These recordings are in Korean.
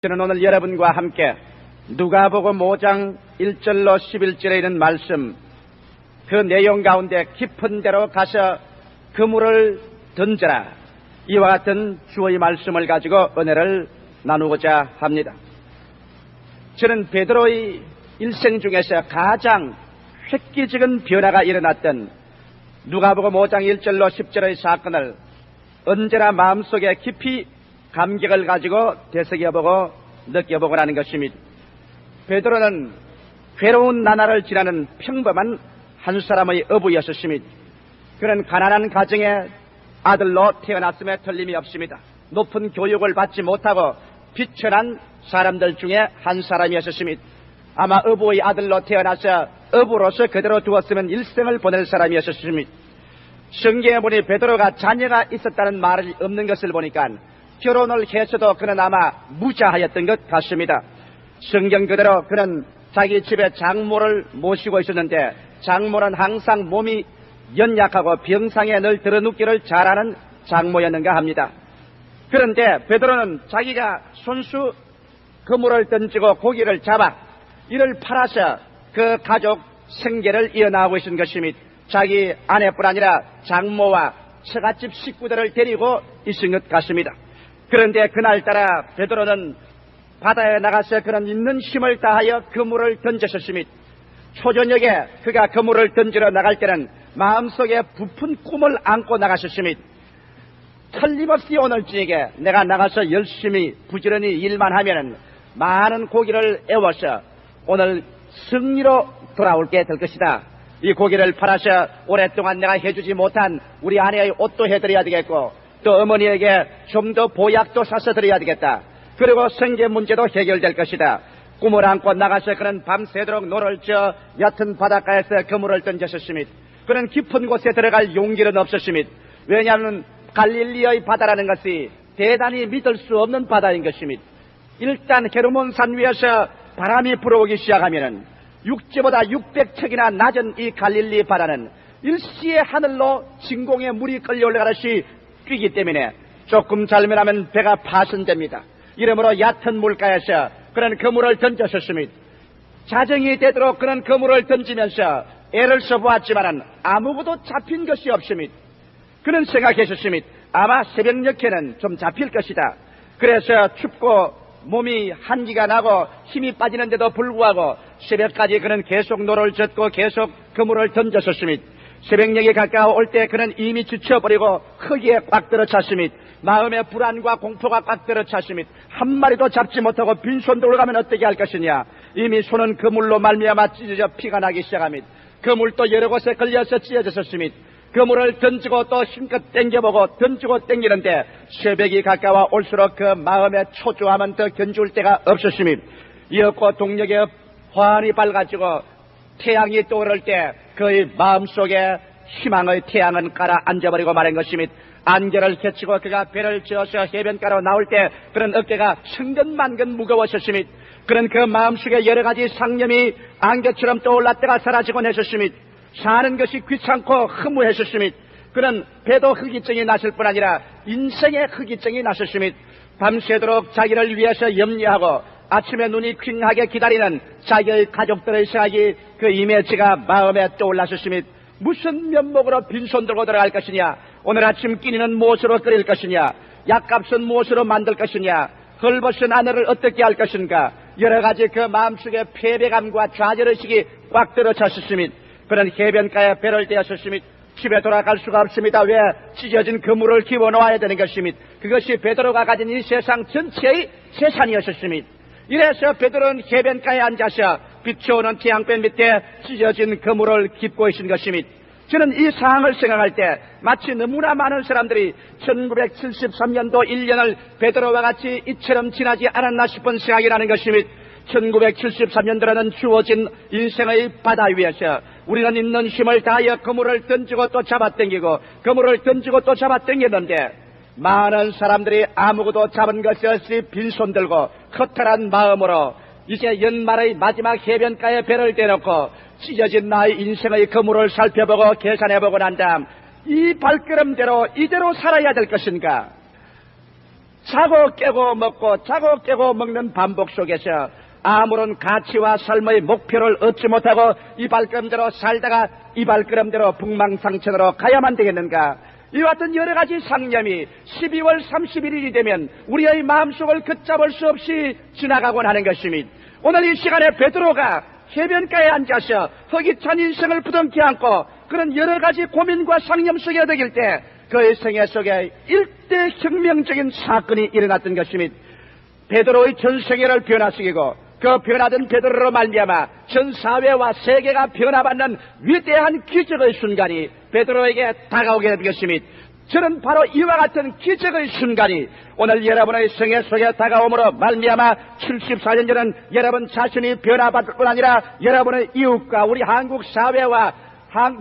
저는 오늘 여러분과 함께 누가복음 5장 1절로 11절에 있는 말씀, 그 내용 가운데 깊은 데로 가서 그물을 던져라, 이와 같은 주의 말씀을 가지고 은혜를 나누고자 합니다. 저는 베드로의 일생 중에서 가장 획기적인 변화가 일어났던 누가복음 5장 1절로 10절의 사건을 언제나 마음속에 깊이 감격을 가지고 되새겨보고 느껴보고 하는 것입니다. 베드로는 괴로운 나날을 지나는 평범한 한 사람의 어부였습니다. 그는 가난한 가정의 아들로 태어났음에 틀림이 없습니다. 높은 교육을 받지 못하고 비천한 사람들 중에 한 사람이었습니다. 아마 어부의 아들로 태어나서 어부로서 그대로 두었으면 일생을 보낼 사람이었습니다. 성경에 보니 베드로가 자녀가 있었다는 말이 없는 것을 보니까 결혼을 해서도 그는 아마 무자하였던 것 같습니다. 성경 그대로 그는 자기 집에 장모를 모시고 있었는데, 장모는 항상 몸이 연약하고 병상에 늘 들어눕기를 잘하는 장모였는가 합니다. 그런데 베드로는 자기가 손수 그물을 던지고 고기를 잡아 이를 팔아서 그 가족 생계를 이어나가고 있는 것입니다. 자기 아내뿐 아니라 장모와 처갓집 식구들을 데리고 있은 것 같습니다. 그런데 그날따라 베드로는 바다에 나가서 그는 있는 힘을 다하여 그물을 던졌습니다. 초저녁에 그가 그물을 던지러 나갈 때는 마음속에 부푼 꿈을 안고 나갔습니다. 틀림없이 오늘 저녁에 내가 나가서 열심히 부지런히 일만 하면은 많은 고기를 애워서 오늘 승리로 돌아올게 될 것이다. 이 고기를 팔아서 오랫동안 내가 해주지 못한 우리 아내의 옷도 해드려야 되겠고, 또 어머니에게 좀 더 보약도 사서 드려야 되겠다. 그리고 생계 문제도 해결될 것이다. 꿈을 안고 나가서 그는 밤새도록 노를 저 얕은 바닷가에서 그물을 던졌습니다. 그는 깊은 곳에 들어갈 용기는 없었습니다. 왜냐하면 갈릴리의 바다라는 것이 대단히 믿을 수 없는 바다인 것입니다. 일단 헤르몬산 위에서 바람이 불어오기 시작하면은 육지보다 600척이나 낮은 이 갈릴리 바다는 일시에 하늘로 진공의 물이 끌려 올라가듯이 뛰기 때문에 조금 잘못하면 배가 파손됩니다. 이러므로 얕은 물가에서 그는 그물을 던졌습니다. 자정이 되도록 그는 그물을 던지면서 애를 써보았지만 아무것도 잡힌 것이 없습니다. 그는 생각했습니다. 아마 새벽녘에는 좀 잡힐 것이다. 그래서 춥고 몸이 한기가 나고 힘이 빠지는데도 불구하고 새벽까지 그는 계속 노를 젓고 계속 그물을 던졌습니다. 새벽녘에 가까워올 때 그는 이미 지쳐버리고 흙에 꽉 들어찼습니다. 마음의 불안과 공포가 꽉 들어찼습니다. 한 마리도 잡지 못하고 빈손들로 가면 어떻게 할 것이냐. 이미 손은 그물로 말미암아 찢어져 피가 나기 시작합니다. 그물도 여러 곳에 걸려서 찢어졌습니다. 그물을 던지고 또 힘껏 당겨보고 던지고 당기는데 새벽이 가까워 올수록 그 마음의 초조함은 더 견줄 데가 없었습니다. 이었고 동력에 환히 밝아지고 태양이 떠오를 때 그의 마음속에 희망의 태양은 가라앉아버리고 말한 것입니다. 안개를 겹치고 그가 배를 지어서 해변가로 나올 때 그런 어깨가 천근만근 무거웠습니다. 그런 그 마음속에 여러 가지 상념이 안개처럼 떠올랐다가 사라지곤 했었습니다. 사는 것이 귀찮고 허무했었습니다. 그는 배도 허기증이 났을 뿐 아니라 인생의 허기증이 났었습니다. 밤새도록 자기를 위해서 염려하고 아침에 눈이 퀭하게 기다리는 자기의 가족들의 생각이 그 이미지가 마음에 떠올랐었습니다. 무슨 면목으로 빈손 들고 들어갈 것이냐, 오늘 아침 끼니는 무엇으로 끓일 것이냐, 약값은 무엇으로 만들 것이냐, 헐벗은 아내를 어떻게 할 것인가, 여러 가지 그 마음속에 패배감과 좌절의식이 꽉 들어찼었습니다. 그는 해변가에 배를 대었습니다. 집에 돌아갈 수가 없습니다. 왜? 찢어진 그물을 기워놓아야 되는 것입니다. 그것이 베드로가 가진 이 세상 전체의 재산이었습니다. 이래서 베드로는 해변가에 앉아서 비춰오는 태양볕 밑에 찢어진 그물을 깁고 있는 것입니다. 저는 이 상황을 생각할 때 마치 너무나 많은 사람들이 1973년도 1년을 베드로와 같이 이처럼 지나지 않았나 싶은 생각이 나는 것입니다. 1973년도라는 주어진 인생의 바다 위에서 우리는 있는 힘을 다하여 그물을 던지고 또 잡아당기고 그물을 던지고 또 잡아당겼는데, 많은 사람들이 아무것도 잡은 것이 없이 빈손 들고 허탈한 마음으로 이제 연말의 마지막 해변가에 배를 대놓고 찢어진 나의 인생의 그물을 살펴보고 계산해보고 난 다음 이 발걸음대로 이대로 살아야 될 것인가, 자고 깨고 먹고 자고 깨고 먹는 반복 속에서 아무런 가치와 삶의 목표를 얻지 못하고 이 발걸음대로 살다가 이 발걸음대로 북망상천으로 가야만 되겠는가? 이와 같은 여러 가지 상념이 12월 31일이 되면 우리의 마음속을 걷잡을 수 없이 지나가곤 하는 것입니다. 오늘 이 시간에 베드로가 해변가에 앉아서 허기찬 인생을 부둥켜 안고 그런 여러 가지 고민과 상념 속에 어덕일 때 그의 생애 속에 일대 혁명적인 사건이 일어났던 것입니다. 베드로의 전 세계를 변화시키고 그 변화된 베드로로 말미암아 전 사회와 세계가 변화받는 위대한 기적의 순간이 베드로에게 다가오게 된 것입니다. 저는 바로 이와 같은 기적의 순간이 오늘 여러분의 생애 속에 다가옴으로 말미암아 74년 전은 여러분 자신이 변화받을 뿐 아니라 여러분의 이웃과 우리 한국 사회와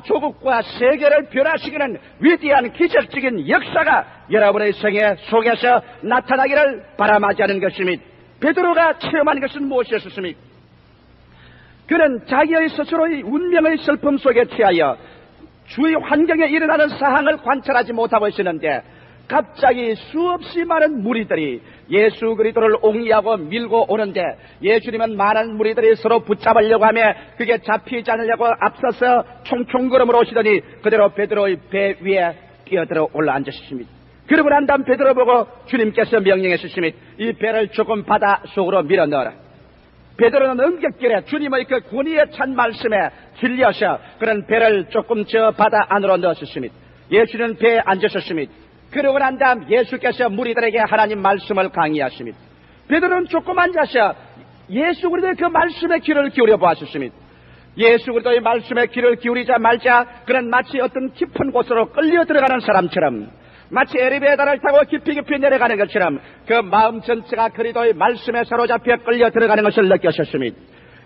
조국과 세계를 변화시키는 위대한 기적적인 역사가 여러분의 생애 속에서 나타나기를 바라마지하는 것입니다. 베드로가 체험한 것은 무엇이었습니까? 그는 자기의 스스로의 운명의 슬픔 속에 취하여 주위 환경에 일어나는 사항을 관찰하지 못하고 있었는데 갑자기 수없이 많은 무리들이 예수 그리스도를 옹이하고 밀고 오는데 예수님은 많은 무리들이 서로 붙잡으려고 하며 그게 잡히지 않으려고 앞서서 총총걸음으로 오시더니 그대로 베드로의 배 위에 뛰어들어 올라앉으셨습니다. 그러고 난 다음 베드로 보고 주님께서 명령하셨습니다. 이 배를 조금 바다 속으로 밀어 넣어라. 베드로는 엄격결에 주님의 그 권위에 찬 말씀에 질려서 그런 배를 조금 저 바다 안으로 넣었습니다. 예수는 배에 앉으셨습니다. 그러고 난 다음 예수께서 무리들에게 하나님 말씀을 강의하십니다. 베드로는 조금 앉아서 예수 그리스도의 그 말씀에 귀를 기울여 보았습니다. 예수 그리스도의 말씀에 귀를 기울이자 말자 그는 마치 어떤 깊은 곳으로 끌려 들어가는 사람처럼 마치 엘리베이터를 타고 깊이 내려가는 것처럼 그 마음 전체가 그리스도의 말씀에 사로잡혀 끌려 들어가는 것을 느꼈습니다.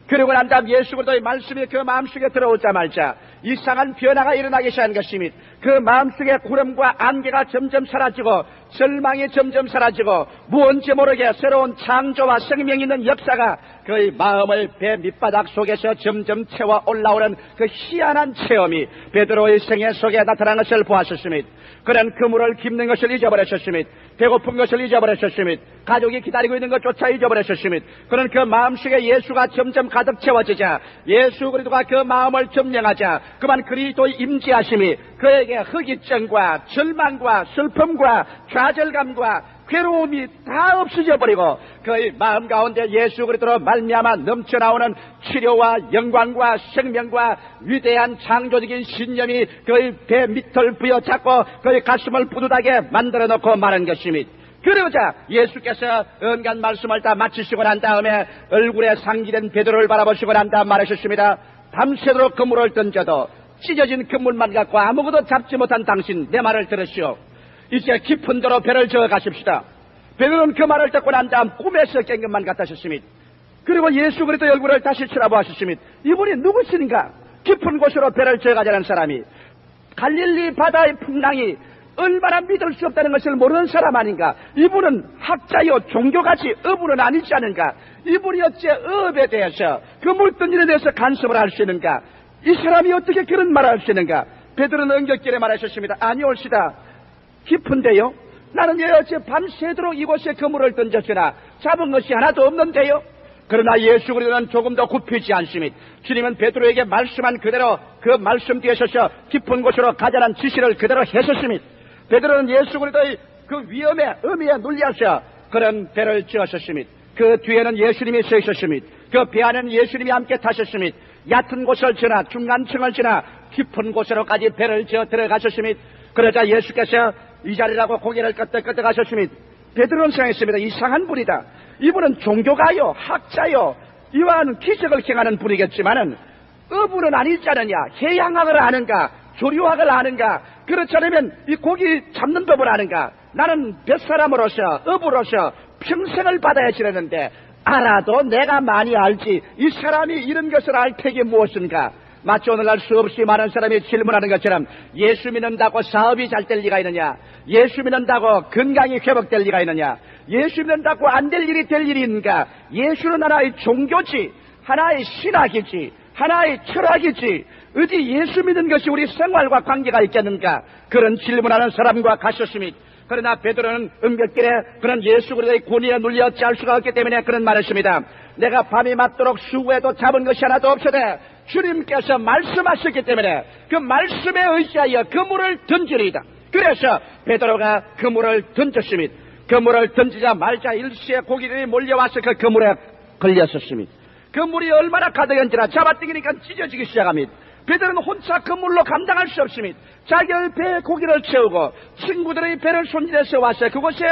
그리고 난 다음 예수 그리스도의 말씀이 그 마음속에 들어오자마자 이상한 변화가 일어나기 시작한 것입니다. 그 마음속에 구름과 안개가 점점 사라지고 절망이 점점 사라지고 무언지 모르게 새로운 창조와 생명이 있는 역사가 그의 마음을 배 밑바닥 속에서 점점 채워 올라오는 그 희한한 체험이 베드로의 생애 속에 나타난 것을 보았습니다. 그는 그물을 깁는 것을 잊어버렸습니다. 배고픈 것을 잊어버렸습니다. 가족이 기다리고 있는 것조차 잊어버렸습니다. 그는 그 마음속에 예수가 점점 가득 채워지자 예수 그리스도가 그 마음을 점령하자 그만 그리스도의 임재하심이 그에게 허기증과 절망과 슬픔과 좌절감과 괴로움이 다 없어져 버리고 그의 마음 가운데 예수 그리스도로 말미암아 넘쳐나오는 치료와 영광과 생명과 위대한 창조적인 신념이 그의 배 밑을 부여잡고 그의 가슴을 뿌듯하게 만들어 놓고 말한 것입니다. 그러자 예수께서 온갖 말씀을 다 마치시고 난 다음에 얼굴에 상기된 베드로를 바라보시고 난 다음 말하셨습니다. 밤새도록 그물을 던져도 찢어진 그물만 갖고 아무것도 잡지 못한 당신 내 말을 들으시오. 이제 깊은 데로 배를 저어 가십시다. 베드로는 그 말을 듣고 난 다음 꿈에서 깬 것만 같았습니다. 그리고 예수 그리스도의 얼굴을 다시 쳐다보았습니다. 이분이 누구신가? 깊은 곳으로 배를 저어 가자는 사람이 갈릴리 바다의 풍랑이 얼마나 믿을 수 없다는 것을 모르는 사람 아닌가? 이분은 학자요 종교가치 어부는 아니지 않은가? 이분이 어째 어업에 대해서 그 물던일에 대해서 간섭을 할 수 있는가? 이 사람이 어떻게 그런 말을 할 수 있는가? 베드로는 응격길에 말하셨습니다. 아니올시다. 깊은데요? 나는 왜 어째 밤새도록 이곳에 그물을 던졌으나 잡은 것이 하나도 없는데요? 그러나 예수 그리스도는 조금 더 굽히지 않습니다. 주님은 베드로에게 말씀한 그대로 그 말씀 뒤에 서서 깊은 곳으로 가자는 지시를 그대로 했었습니다. 베드로는 예수 그리스도의 그 위험에 의미에 눌려서 그런 배를 지었습니다. 그 뒤에는 예수님이 서 있었습니다. 그 배 안에는 예수님이 함께 타셨습니다. 얕은 곳을 지나 중간층을 지나 깊은 곳으로까지 배를 지어 들어가셨습니다. 그러자 예수께서 이 자리라고 고개를 끄덕끄덕 하셨습니다. 베드로는 생각했습니다. 이상한 분이다. 이분은 종교가요 학자요 이와는 기적을 행하는 분이겠지만은 어부는 아니지 않느냐. 해양학을 아는가 조류학을 아는가 그렇지 않으면 이 고기 잡는 법을 아는가. 나는 뱃사람으로서 어부로서 평생을 받아야 지내는데 알아도 내가 많이 알지 이 사람이 이런 것을 알 택이 무엇인가. 마치 오늘날 수없이 많은 사람이 질문하는 것처럼 예수 믿는다고 사업이 잘 될 리가 있느냐. 예수 믿는다고 건강이 회복될 리가 있느냐. 예수 믿는다고 안 될 일이 될 일이 있는가. 예수는 하나의 종교지 하나의 신학이지 하나의 철학이지 어디 예수 믿는 것이 우리 생활과 관계가 있겠는가. 그런 질문하는 사람과 가셨습니다. 그러나 베드로는 은벽길에 그런 예수 그리스도의 권위에 눌려 어찌할 수가 없기 때문에 그런 말을 했습니다. 내가 밤이 맞도록 수고해도 잡은 것이 하나도 없으되 주님께서 말씀하셨기 때문에 그 말씀에 의지하여 그물을 던지리이다. 그래서 베드로가 그물을 던졌습니다. 그물을 던지자 말자 일시에 고기들이 몰려와서 그 그물에 걸렸었습니다. 그물이 얼마나 가득한지라 잡아당기니까 찢어지기 시작합니다. 베드로는 혼자 그물로 감당할 수 없습니다. 자기의 배에 고기를 채우고 친구들의 배를 손질해서 와서 그곳에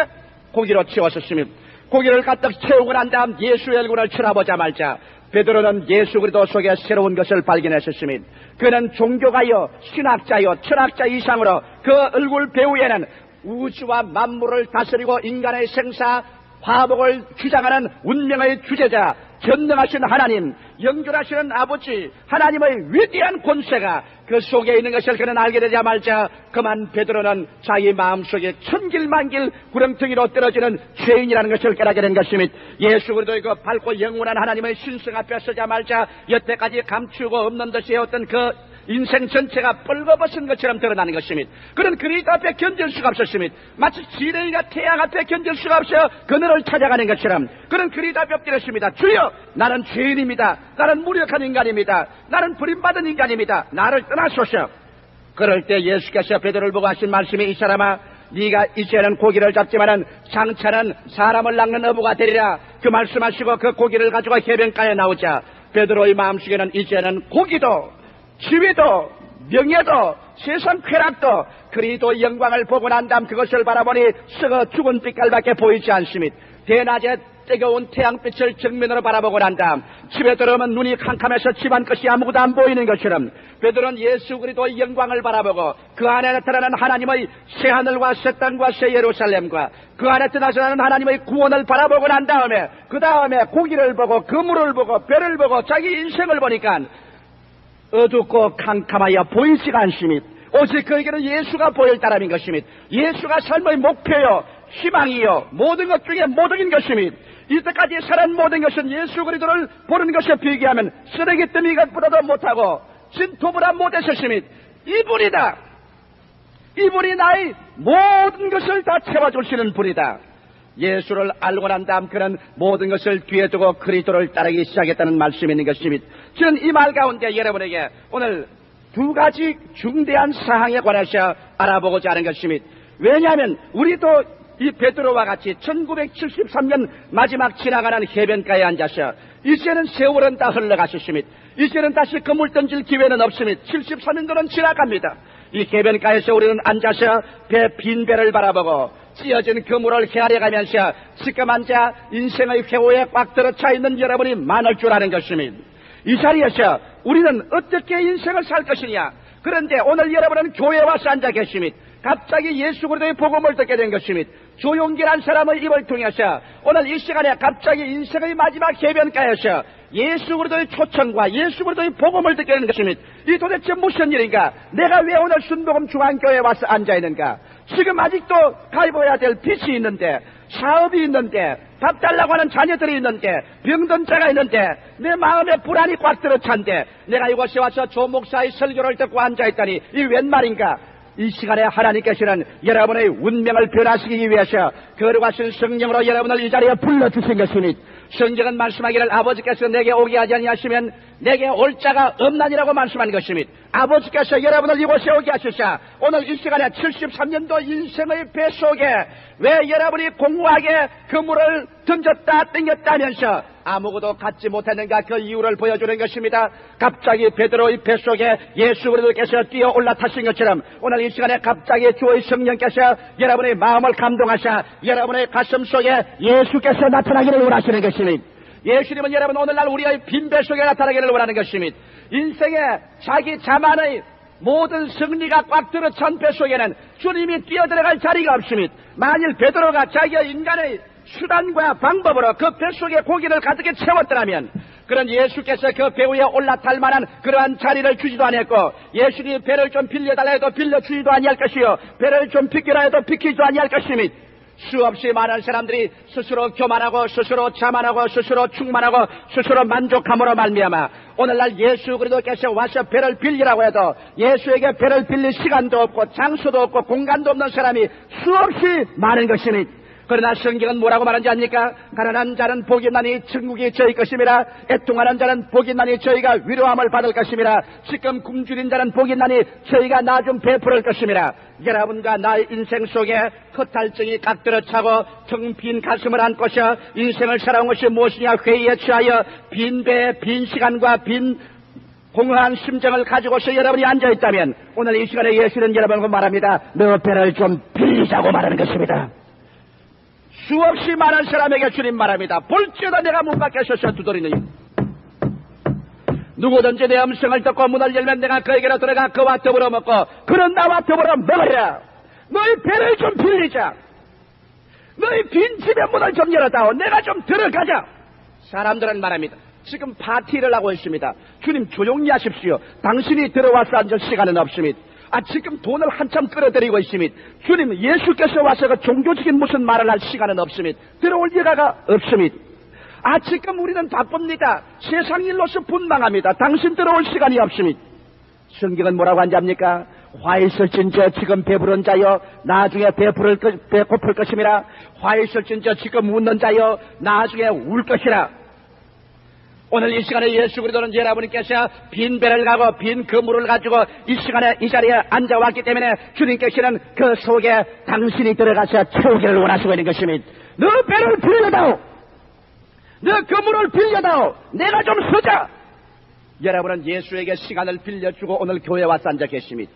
고기로 채웠었습니다. 고기를 가득 채우고 난 다음 예수의 얼굴을 쳐다보자 말자 베드로는 예수 그리스도 속에 새로운 것을 발견했었습니다. 그는 종교가요, 신학자요, 철학자 이상으로 그 얼굴 배후에는 우주와 만물을 다스리고 인간의 생사, 화복을 주장하는 운명의 주제자, 전능하신 하나님, 영존하시는 아버지, 하나님의 위대한 권세가 그 속에 있는 것을 그는 알게 되자 말자 그만 베드로는 자기 마음속에 천길만길 구렁텅이로 떨어지는 죄인이라는 것을 깨닫게 된 것입니다. 예수 그리스도의 그 밝고 영원한 하나님의 신성 앞에 서자 말자 여태까지 감추고 없는 듯이 어떤 그 인생 전체가 뻘거벗은 것처럼 드러나는 것입니다. 그는 그리스도 앞에 견딜 수가 없었습니다. 마치 지렁이가 태양 앞에 견딜 수가 없어 그늘을 찾아가는 것처럼 그는 그리스도 앞에 엎드렸습니다. 주여, 나는 죄인입니다. 나는 무력한 인간입니다. 나는 버림받은 인간입니다. 나를 떠나소서. 그럴 때 예수께서 베드로를 보고 하신 말씀이 이 사람아, 네가 이제는 고기를 잡지만은 장차는 사람을 낚는 어부가 되리라. 그 말씀하시고 그 고기를 가지고 해변가에 나오자 베드로의 마음속에는 이제는 고기도 지위도 명예도 세상 쾌락도 그리스도의 영광을 보고 난 다음 그것을 바라보니 썩어 죽은 빛깔밖에 보이지 않습니다. 대낮에 뜨거운 태양빛을 정면으로 바라보고 난 다음 집에 들어오면 눈이 캄캄해서 집안 것이 아무것도 안 보이는 것처럼 베드로는 예수 그리스도의 영광을 바라보고 그 안에 나타나는 하나님의 새 하늘과 새 땅과 새 예루살렘과 그 안에 나타나는 하나님의 구원을 바라보고 난 다음에 그 다음에 고기를 보고 그물을 보고 배를 보고 자기 인생을 보니까 어둡고 캄캄하여 보이지가 않습니다. 오직 그에게는 예수가 보일 따름인 것입니다. 예수가 삶의 목표요, 희망이요, 모든 것 중에 모든인 것입니다. 이때까지 살은 모든 것은 예수 그리스도를 보는 것에 비교하면 쓰레기 더미 것보다도 못하고 진토보다 못했었습니다. 이분이다. 이분이 나의 모든 것을 다 채워줄 수 있는 분이다. 예수를 알고 난 다음 그는 모든 것을 뒤에 두고 그리스도를 따르기 시작했다는 말씀이 있는 것입니다. 저는 이 말 가운데 여러분에게 오늘 두 가지 중대한 사항에 관해서 알아보고자 하는 것입니다. 왜냐하면 우리도 이 베드로와 같이 1973년 마지막 지나가는 해변가에 앉아서 이제는 세월은 다 흘러갔었습니다. 이제는 다시 그물 던질 기회는 없습니다. 73년도는 지나갑니다. 이 해변가에서 우리는 앉아서 빈 배를 바라보고 찢어진 그물을 헤아려가면서 지금 앉아 인생의 회오에 꽉 들어차 있는 여러분이 많을 줄 아는 것입니다. 이 자리에서 우리는 어떻게 인생을 살 것이냐. 그런데 오늘 여러분은 교회에 와서 앉아 계십니다. 갑자기 예수 그리스도의 복음을 듣게 된 것입니다. 조용기란 사람의 입을 통해서 오늘 이 시간에 갑자기 인생의 마지막 해변가에서 예수 그리스도의 초청과 예수 그리스도의 복음을 듣게 되는 것입니다. 이 도대체 무슨 일인가? 내가 왜 오늘 순복음 중앙교회에 와서 앉아 있는가? 지금 아직도 가입해야 될 빚이 있는데, 사업이 있는데, 밥 달라고 하는 자녀들이 있는데, 병든 자가 있는데, 내 마음에 불안이 꽉 들어찬데 내가 이곳에 와서 조 목사의 설교를 듣고 앉아있다니 이 웬 말인가? 이 시간에 하나님께서는 여러분의 운명을 변화시키기 위해서 거룩하신 성령으로 여러분을 이 자리에 불러주신 것입니다. 성경은 말씀하기를 아버지께서 내게 오게 하지 아니하시면 내게 올 자가 없나니라고 말씀한 것입니다. 아버지께서 여러분을 이곳에 오게 하시사 오늘 이 시간에 73년도 인생의 배 속에 왜 여러분이 공허하게 그물을 던졌다 땡겼다 하면서 아무것도 갖지 못했는가 그 이유를 보여주는 것입니다. 갑자기 베드로의 배 속에 예수 그리스도께서 뛰어 올라타신 것처럼 오늘 이 시간에 갑자기 주의 성령께서 여러분의 마음을 감동하사 여러분의 가슴 속에 예수께서 나타나기를 원하시는 것입니다. 예수님은 여러분 오늘날 우리의 빈 배 속에 나타나기를 원하는 것입니다. 인생의 자기 자만의 모든 승리가 꽉 들어찬 배 속에는 주님이 뛰어들어갈 자리가 없습니다. 만일 베드로가 자기의 인간의 수단과 방법으로 그 배 속에 고기를 가득히 채웠더라면 그런 예수께서 그 배 위에 올라탈 만한 그러한 자리를 주지도 아니했고 예수님이 배를 좀 빌려달라 해도 빌려주지도 아니할 것이요 배를 좀 비키라 해도 비키지도 아니할 것입니다. 수없이 많은 사람들이 스스로 교만하고 스스로 자만하고 스스로 충만하고 스스로 만족함으로 말미암아 오늘날 예수 그리스도께서 와서 배를 빌리라고 해도 예수에게 배를 빌릴 시간도 없고 장소도 없고 공간도 없는 사람이 수없이 많은 것이니, 그러나 성경은 뭐라고 말하는지 압니까? 가난한 자는 복이 있나니 천국이 저희 것임이라. 애통하는 자는 복이 있나니 저희가 위로함을 받을 것임이라. 지금 굶주린 자는 복이 있나니 저희가 나중 베풀을 것임이라. 여러분과 나의 인생 속에 허탈증이 깍들어 차고 텅 빈 가슴을 안고서 인생을 살아온 것이 무엇이냐 회의에 취하여 빈 배, 빈 시간과 빈 공허한 심정을 가지고서 여러분이 앉아있다면 오늘 이 시간에 예수는 여러분과 말합니다. 너 배를 좀 빌리자고 말하는 것입니다. 수없이 많은 사람에게 주님 말합니다. 볼지어다 내가 문 밖에 서서 두드리느니 누구든지 내 음성을 듣고 문을 열면 내가 그에게로 들어가 그와 더불어 먹고 그는 나와 더불어 먹으리라. 너희 배를 좀 빌리자. 너희 빈 집의 문을 좀 열어다오. 내가 좀 들어가자. 사람들은 말합니다. 지금 파티를 하고 있습니다. 주님 조용히 하십시오. 당신이 들어와서 앉을 시간은 없습니다. 지금 돈을 한참 끌어들이고 있습니다. 주님, 예수께서 와서 그 종교적인 무슨 말을 할 시간은 없습니다. 들어올 여가가 없습니다. 지금 우리는 바쁩니다. 세상 일로서 분망합니다. 당신 들어올 시간이 없습니다. 성경은 뭐라고 하는지 압니까? 화 있을진저 지금 배부른 자여 나중에 배고플 것임이라. 화 있을진저 지금 웃는 자여 나중에 울 것이라. 오늘 이 시간에 예수 그리스도는 여러분께서 빈 배를 가고 빈 그물을 가지고 이 시간에 이 자리에 앉아왔기 때문에 주님께서는 그 속에 당신이 들어가서 채우기를 원하시고 있는 것입니다. 너 배를 빌려다오. 너 그물을 빌려다오. 내가 좀 서자. 여러분은 예수에게 시간을 빌려주고 오늘 교회에 와서 앉아 계십니다.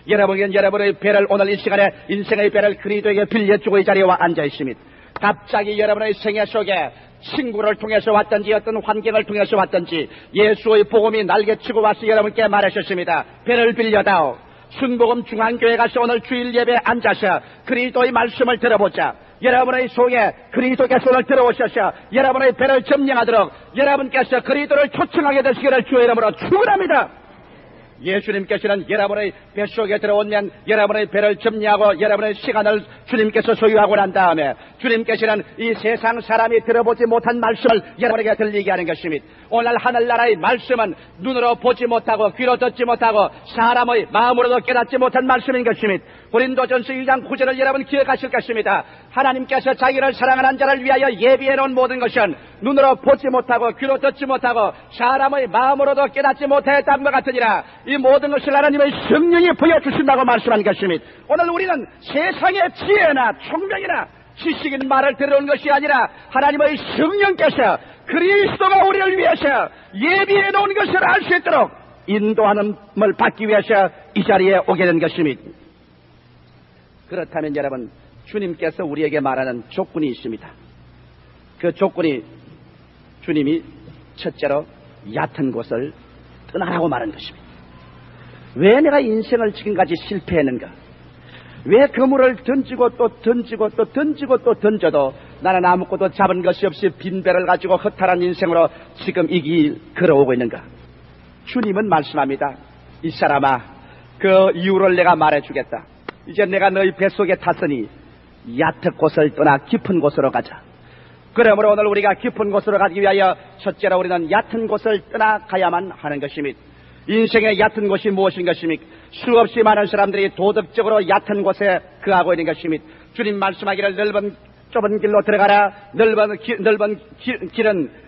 여러분은 여러분의 배를 오늘 이 시간에 인생의 배를 그리스도에게 빌려주고 이 자리에 와 앉아 있습니다. 갑자기 여러분의 생애 속에 친구를 통해서 왔든지 어떤 환경을 통해서 왔든지 예수의 복음이 날개치고 와서 여러분께 말하셨습니다. 배를 빌려다오. 순복음 중앙교회 가서 오늘 주일 예배에 앉아서 그리스도의 말씀을 들어보자. 여러분의 속에 그리스도께서 오늘 들어오셔서 여러분의 배를 점령하도록 여러분께서 그리스도를 초청하게 되시기를 주의 이름으로 축원합니다. 예수님께서는 여러분의 뱃속에 들어오면 여러분의 배를 점령하고 여러분의 시간을 주님께서 소유하고 난 다음에 주님께서는 이 세상 사람이 들어보지 못한 말씀을 여러분에게 들리게 하는 것입니다. 오늘 하늘나라의 말씀은 눈으로 보지 못하고 귀로 듣지 못하고 사람의 마음으로도 깨닫지 못한 말씀인 것입니다. 고린도전서 1장 9절을 여러분 기억하실 것입니다. 하나님께서 자기를 사랑하는 자를 위하여 예비해 놓은 모든 것은 눈으로 보지 못하고 귀로 듣지 못하고 사람의 마음으로도 깨닫지 못했던 것 같으니라. 이 모든 것을 하나님의 성령이 보여주신다고 말씀한 것입니다. 오늘 우리는 세상의 지혜나 총명이나 지식인 말을 들어온 것이 아니라 하나님의 성령께서 그리스도가 우리를 위해서 예비해 놓은 것을 알 수 있도록 인도함을 받기 위해서 이 자리에 오게 된 것입니다. 그렇다면 여러분, 주님께서 우리에게 말하는 조건이 있습니다. 그 조건이 주님이 첫째로 얕은 곳을 떠나라고 말한 것입니다. 왜 내가 인생을 지금까지 실패했는가? 왜 그물을 던지고 또 던지고 또 던지고 또 던져도 나는 아무것도 잡은 것이 없이 빈 배를 가지고 허탈한 인생으로 지금 이 길 걸어오고 있는가? 주님은 말씀합니다. 이 사람아, 그 이유를 내가 말해주겠다. 이제 내가 너희 뱃속에 탔으니 얕은 곳을 떠나 깊은 곳으로 가자. 그러므로 오늘 우리가 깊은 곳으로 가기 위하여 첫째로 우리는 얕은 곳을 떠나가야만 하는 것입니다. 인생의 얕은 곳이 무엇인 것입니까? 수없이 많은 사람들이 도덕적으로 얕은 곳에 거하고 있는 것입니다. 주님 말씀하기를 좁은 길로 들어가라.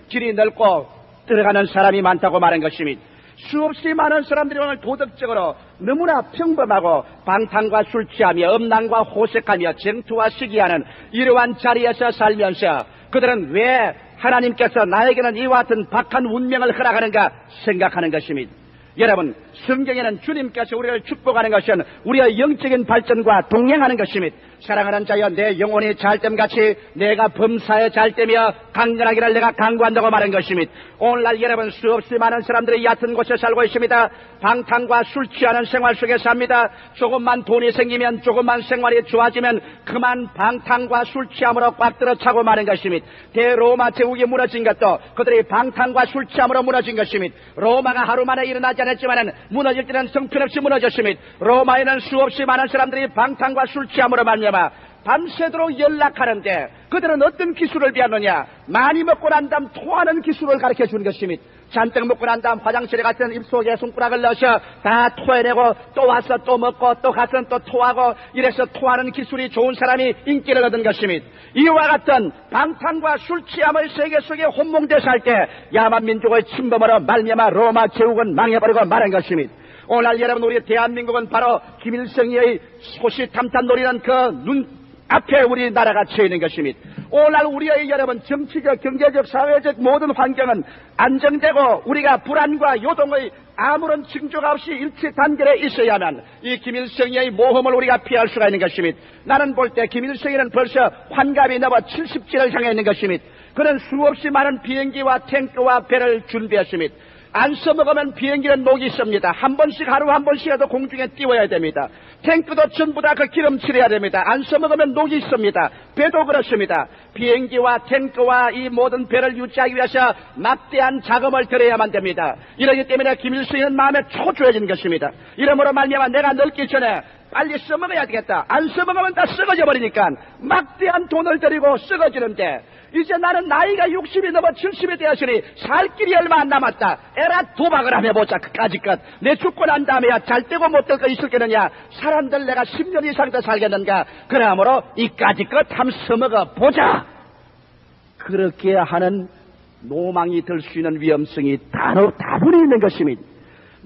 길이 넓고 들어가는 사람이 많다고 말한 것입니다. 수없이 많은 사람들이 오늘 도덕적으로 너무나 평범하고 방탕과 술 취하며 음란과 호색하며 정투와 시기하는 이러한 자리에서 살면서 그들은 왜 하나님께서 나에게는 이와 같은 박한 운명을 허락하는가 생각하는 것입니다. 여러분, 성경에는 주님께서 우리를 축복하는 것은 우리의 영적인 발전과 동행하는 것입니다. 사랑하는 자여, 내 영혼이 잘됨같이 내가 범사에 잘되며 강건하기를 내가 강구한다고 말한 것입니다. 오늘날 여러분, 수없이 많은 사람들이 얕은 곳에 살고 있습니다. 방탕과 술 취하는 생활 속에 삽니다. 조금만 돈이 생기면, 조금만 생활이 좋아지면 그만 방탕과 술 취함으로 꽉 들어차고 마는 것입니다. 대로마 제국이 무너진 것도 그들이 방탕과 술 취함으로 무너진 것입니다. 로마가 하루 만에 일어나지 않았지만 무너질 때는 성편없이 무너졌습니다. 로마에는 수없이 많은 사람들이 방탕과 술 취함으로 말미암아 밤새도록 연락하는데 그들은 어떤 기술을 배웠느냐? 많이 먹고 난 다음 토하는 기술을 가르쳐 주는 것입니다. 잔뜩 먹고 난 다음 화장실에 가서 입속에 손가락을 넣어서 다 토해내고 또 와서 또 먹고 또 가서 또 토하고 이래서 토하는 기술이 좋은 사람이 인기를 얻은 것입니다. 이와 같은 방탕과 술 취함의 세계 속에 혼몽돼 살 때 야만 민족의 침범으로 말미암아 로마 제국은 망해버리고 말한 것입니다. 오늘 여러분 우리 대한민국은 바로 김일성의 소시탐탐 노리는 그 눈 앞에 우리나라가 처해 있는 것입니다. 오늘 우리의 여러분 정치적, 경제적, 사회적 모든 환경은 안정되고 우리가 불안과 요동의 아무런 징조가 없이 일치 단결에 있어야만 이 김일성의 모험을 우리가 피할 수가 있는 것입니다. 나는 볼 때 김일성이는 벌써 환갑이 넘어 70기를 향해 있는 것입니다. 그는 수없이 많은 비행기와 탱크와 배를 준비했습니다. 안 써먹으면 비행기는 녹이 있습니다. 한 번씩 하루 한 번씩이라도 공중에 띄워야 됩니다. 탱크도 전부 다 그 기름칠해야 됩니다. 안 써먹으면 녹이 있습니다. 배도 그렇습니다. 비행기와 탱크와 이 모든 배를 유지하기 위해서 막대한 자금을 들여야만 됩니다. 이러기 때문에 김일성은 마음에 초조해진 것입니다. 이러므로 말미암아 내가 늙기 전에 빨리 써먹어야 되겠다. 안 써먹으면 다 썩어져 버리니까 막대한 돈을 들이고 썩어지는데 이제 나는 나이가 60이 넘어 70이 되었으니 살 길이 얼마 안 남았다. 에라 도박을 한번 해보자. 그까짓것 내 죽고 난 다음에야 잘 되고 못 될 거 있을겠느냐. 사람들 내가 10년 이상 더 살겠는가. 그러므로 이까짓것 한번 써먹어 보자. 그렇게 하는 노망이 들 수 있는 위험성이 다분히 있는 것입니다.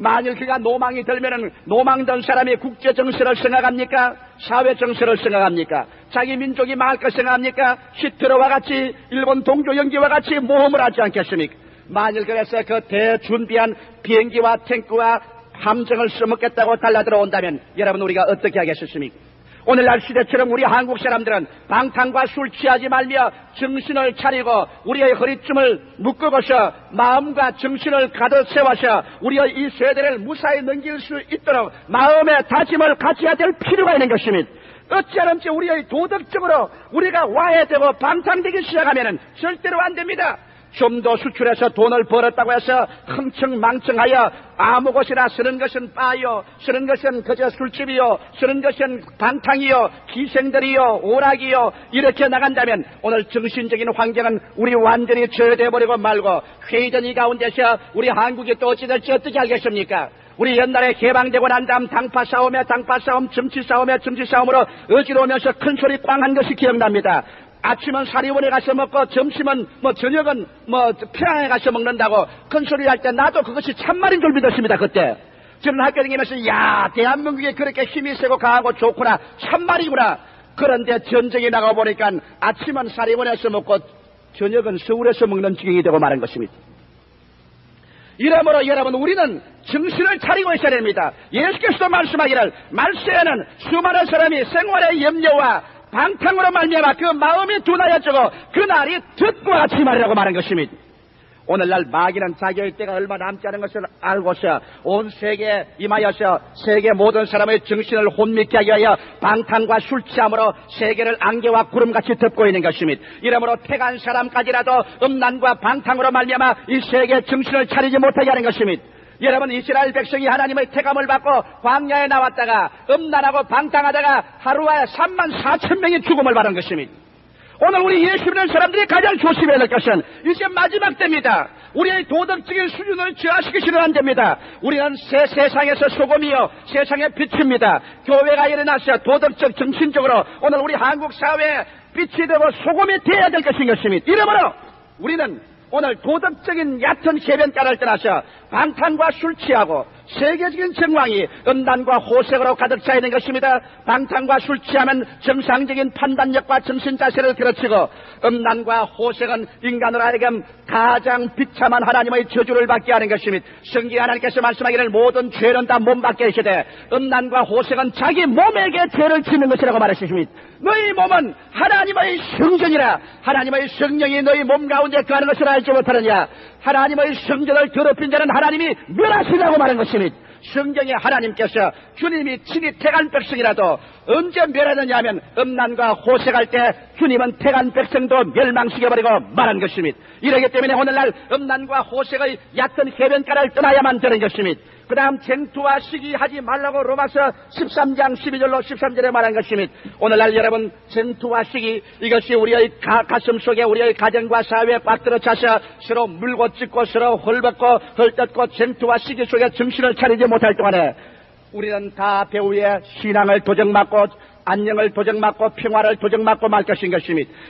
만일 그가 노망이 들면은 노망된 사람이 국제 정세를 생각합니까? 사회 정세를 생각합니까? 자기 민족이 망할 것 생각합니까? 히틀러와 같이 일본 동조 연기와 같이 모험을 하지 않겠습니까? 만일 그래서 그 대준비한 비행기와 탱크와 함정을 써먹겠다고 달라들어 온다면 여러분 우리가 어떻게 하겠습니까? 오늘날 시대처럼 우리 한국 사람들은 방탕과 술 취하지 말며 정신을 차리고 우리의 허리춤을 묶어서 마음과 정신을 가득 세워서 우리의 이 세대를 무사히 넘길 수 있도록 마음의 다짐을 가져야 될 필요가 있는 것입니다. 어찌하든지 우리의 도덕적으로 우리가 와해되고 방탕되기 시작하면 절대로 안 됩니다. 좀 더 수출해서 돈을 벌었다고 해서 흥청망청하여 아무 곳이나 쓰는 것은 바요, 쓰는 것은 그저 술집이요, 쓰는 것은 방탕이요, 기생들이요, 오락이요 이렇게 나간다면 오늘 정신적인 환경은 우리 완전히 저해돼버리고 말고 회의전 이 가운데서 우리 한국이 또 어찌 될지 어떻게 알겠습니까? 우리 옛날에 개방되고 난 다음 당파 싸움에 당파 싸움, 정치 싸움에 정치 싸움으로 어지러우면서 큰 소리 꽝 한 것이 기억납니다. 아침은 사리원에 가서 먹고 점심은 저녁은 평양에 가서 먹는다고 큰 소리 할 때 나도 그것이 참말인 줄 믿었습니다. 그때 저는 학교 다니면서 야 대한민국이 그렇게 힘이 세고 강하고 좋구나 참말이구나. 그런데 전쟁에 나가보니까 아침은 사리원에서 먹고 저녁은 서울에서 먹는 지경이 되고 말한 것입니다. 이러므로 여러분 우리는 정신을 차리고 있어야 됩니다. 예수께서도 말씀하기를 말세에는 수많은 사람이 생활의 염려와 방탕으로 말미암아 그 마음이 둔하여지고 그날이 듣고 같이 말이라고 말한 것입니다. 오늘날 마귀는 자기의 때가 얼마 남지 않은 것을 알고서 온 세계에 임하여서 세계 모든 사람의 정신을 혼미케 하기 위하여 방탕과 술 취함으로 세계를 안개와 구름같이 덮고 있는 것입니다. 이러므로 택한 사람까지라도 음란과 방탕으로 말미암아 이 세계의 정신을 차리지 못하게 하는 것입니다. 여러분 이스라엘 백성이 하나님의 택함을 받고 광야에 나왔다가 음란하고 방탕하다가 하루에 34,000명이 죽음을 받은 것입니다. 오늘 우리 예수 믿는 사람들이 가장 조심해야 될 것은 이제 마지막 때입니다. 우리의 도덕적인 수준을 저하시키시는 안 됩니다. 우리는 세상에서 소금이요 세상의 빛입니다. 교회가 일어나서 도덕적 정신적으로 오늘 우리 한국 사회에 빛이 되고 소금이 되어야 될 것입니다. 이러므로 우리는 오늘 도덕적인 얕은 해변가를 떠나서 방탕과 술 취하고 세계적인 정황이 음란과 호색으로 가득 차 있는 것입니다. 방탕과 술 취하면 정상적인 판단력과 정신자세를 그르치고 음란과 호색은 인간으로 하여금 가장 비참한 하나님의 저주를 받게 하는 것입니다. 성경 하나님께서 말씀하기를 모든 죄는 다 몸 밖에 있으되 음란과 호색은 자기 몸에게 죄를 짓는 것이라고 말하셨습니다. 너희 몸은 하나님의 성전이라. 하나님의 성령이 너희 몸 가운데 거하는 것을 알지 못하느냐. 하나님의 성전을 더럽힌 자는 하나님이 멸하시라고 말한 것입니다. 성경에 하나님께서 주님이 친히 택한 백성이라도 언제 멸하느냐 하면 음란과 호색할 때 주님은 택한 백성도 멸망시켜버리고 말한 것입니다. 이러기 때문에 오늘날 음란과 호색의 얕은 해변가를 떠나야만 되는 것입니다. 그 다음 쟁투와 시기하지 말라고 로마서 13장 12절로 13절에 말한 것입니다. 오늘날 여러분 쟁투와 시기 이것이 우리의 가슴 속에 우리의 가정과 사회에 빠뜨려 차서 서로 물고 찢고 서로 헐벗고 헐뜯고 쟁투와 시기 속에 정신을 차리지 못할 동안에 우리는 다 배후에 신앙을 도적맞고 안녕을 도적맞고 평화를 도적맞고 말 것입니다.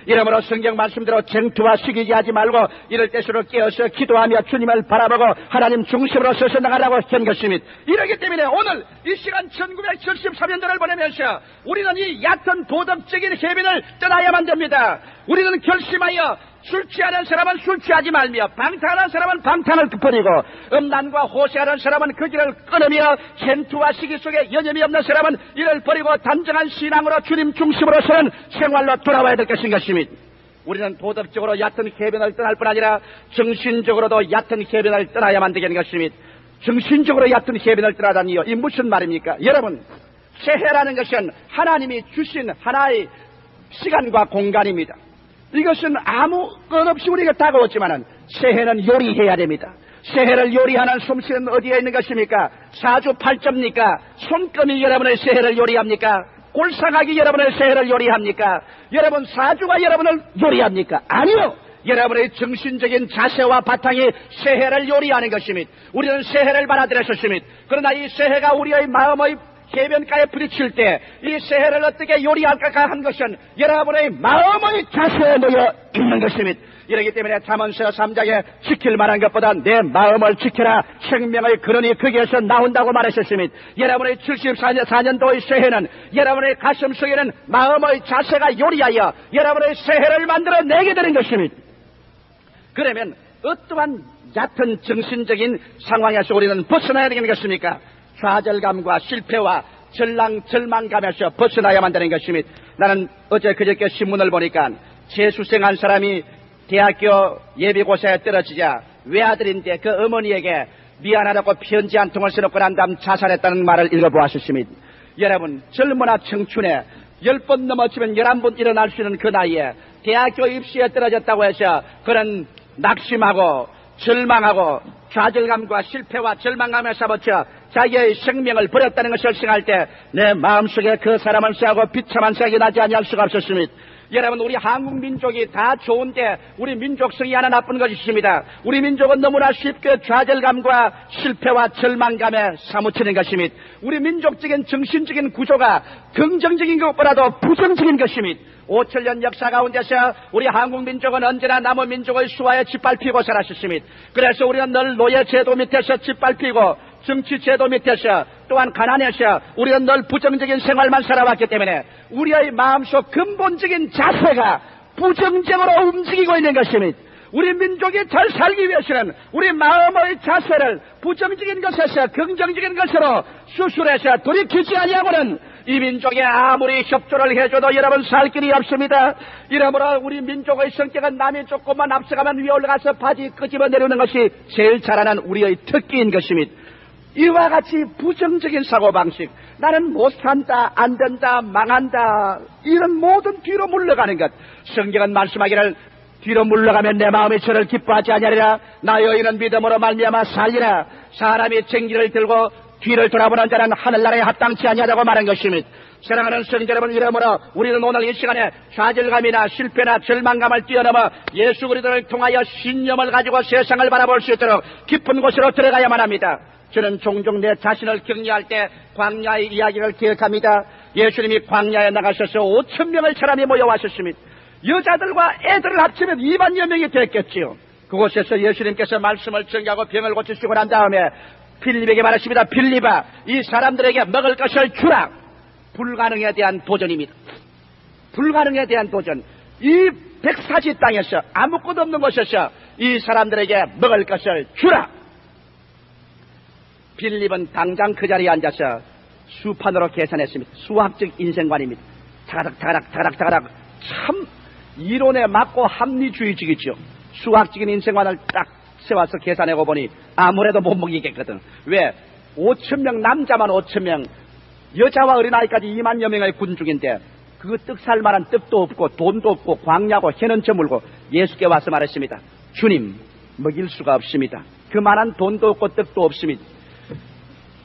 이러므로 성경 말씀대로 쟁투와 시기지 하지 말고 이럴 때수록 깨어서 기도하며 주님을 바라보고 하나님 중심으로 서서 나가라고 한 것입니다. 이러기 때문에 오늘 이 시간 1973년도를 보내면서 우리는 이 얕은 도덕적인 해변을 떠나야만 됩니다. 우리는 결심하여 술 취하는 사람은 술 취하지 말며 방탕하는 사람은 방탕을 버리고 음란과 호세하는 사람은 그 길을 끊으며 쟁투와 시기 속에 여념이 없는 사람은 이를 버리고 단정한 신앙으로 주님 중심으로서는 생활로 돌아와야 될 것입니다. 우리는 도덕적으로 얕은 해변을 떠날 뿐 아니라 정신적으로도 얕은 해변을 떠나야만 되는 것입니다. 정신적으로 얕은 해변을 떠나다니요, 이 무슨 말입니까? 여러분, 새해라는 것은 하나님이 주신 하나의 시간과 공간입니다. 이것은 아무 것 없이 우리가 다가왔지만은 새해는 요리해야 됩니다. 새해를 요리하는 솜씨는 어디에 있는 것입니까? 사주팔자입니까? 손금이 여러분의 새해를 요리합니까? 골상학이 여러분의 새해를 요리합니까? 여러분 사주가 여러분을 요리합니까? 아니요! 여러분의 정신적인 자세와 바탕이 새해를 요리하는 것입니다. 우리는 새해를 받아들였습니다. 그러나 이 새해가 우리의 마음의 해변가에 부딪힐 때 이 새해를 어떻게 요리할까 한 것은 여러분의 마음의 자세에 놓여 있는 것입니다. 이러기 때문에 잠언서 3장에 지킬 만한 것보다 내 마음을 지켜라 생명의 근원이 거기에서 나온다고 말하셨습니다. 여러분의 74년도의 새해는 여러분의 가슴 속에는 마음의 자세가 요리하여 여러분의 새해를 만들어내게 되는 것입니다. 그러면 어떠한 얕은 정신적인 상황에서 우리는 벗어나야 되는 것입니까? 좌절감과 실패와 절망감에서 벗어나야만 되는 것입니다. 나는 어제 그저께 신문을 보니까 재수생한 사람이 대학교 예비고사에 떨어지자 외아들인데 그 어머니에게 미안하다고 편지 한 통을 써놓고 난 다음 자살했다는 말을 읽어보았습니다. 여러분 젊으나 청춘에 10번 넘어지면 11번 일어날 수 있는 그 나이에 대학교 입시에 떨어졌다고 해서 그런 낙심하고 절망하고 좌절감과 실패와 절망감에 사무쳐 자기의 생명을 버렸다는 것을 생각할 때 내 마음속에 그 사람을 생각하고 비참한 생각이 나지 아니할 수가 없었습니다. 여러분 우리 한국 민족이 다 좋은데 우리 민족성이 하나 나쁜 것이 있습니다. 우리 민족은 너무나 쉽게 좌절감과 실패와 절망감에 사무치는 것입니다. 우리 민족적인 정신적인 구조가 긍정적인 것보다도 부정적인 것입니다. 5천년 역사 가운데서 우리 한국 민족은 언제나 남의 민족의 수하에 짓밟히고 살았습니다. 그래서 우리는 늘 노예 제도 밑에서 짓밟히고 정치 제도 밑에서 또한 가난해서 우리는 늘 부정적인 생활만 살아왔기 때문에 우리의 마음속 근본적인 자세가 부정적으로 움직이고 있는 것입니다. 우리 민족이 잘 살기 위해서는 우리 마음의 자세를 부정적인 것에서 긍정적인 것으로 수술해서 돌이키지 아니하고는 이 민족에 아무리 협조를 해줘도 여러분 살 길이 없습니다. 이러므로 우리 민족의 성격은 남이 조금만 앞서가면 위에 올라가서 바지 끄집어 내려오는 것이 제일 잘하는 우리의 특기인 것입니다. 이와 같이 부정적인 사고방식, 나는 못 산다, 안 된다, 망한다, 이런 모든 뒤로 물러가는 것. 성경은 말씀하기를 뒤로 물러가면 내 마음이 저를 기뻐하지 아니하리라. 나 여인은 믿음으로 말미암아 살리라. 사람이 쟁기를 들고 뒤를 돌아보는 자는 하늘나라에 합당치 아니하다고 말한 것입니다. 사랑하는 성도 여러분, 이러므로 우리는 오늘 이 시간에 좌절감이나 실패나 절망감을 뛰어넘어 예수 그리스도를 통하여 신념을 가지고 세상을 바라볼 수 있도록 깊은 곳으로 들어가야만 합니다. 저는 종종 내 자신을 격려할 때 광야의 이야기를 기억합니다. 예수님이 광야에 나가셔서 5,000명의 사람이 모여왔었습니다. 여자들과 애들을 합치면 2만여 명이 됐겠지요. 그곳에서 예수님께서 말씀을 전개하고 병을 고치시고 난 다음에 빌립에게 말하십니다. 빌립아, 이 사람들에게 먹을 것을 주라. 불가능에 대한 도전입니다. 불가능에 대한 도전. 이 백사지 땅에서 아무것도 없는 곳에서 이 사람들에게 먹을 것을 주라. 빌립은 당장 그 자리에 앉아서 수판으로 계산했습니다. 수학적 인생관입니다. 타가닥 참 이론에 맞고 합리주의적이죠. 수학적인 인생관을 딱 세워서 계산하고 보니 아무래도 못 먹이겠거든. 왜? 5,000명 남자만 5,000명, 여자와 어린아이까지 2만여 명의 군중인데 그 떡 살 만한 떡도 없고 돈도 없고 광야고 해는 저물고 예수께 와서 말했습니다. 주님, 먹일 수가 없습니다. 그만한 돈도 없고 떡도 없습니다.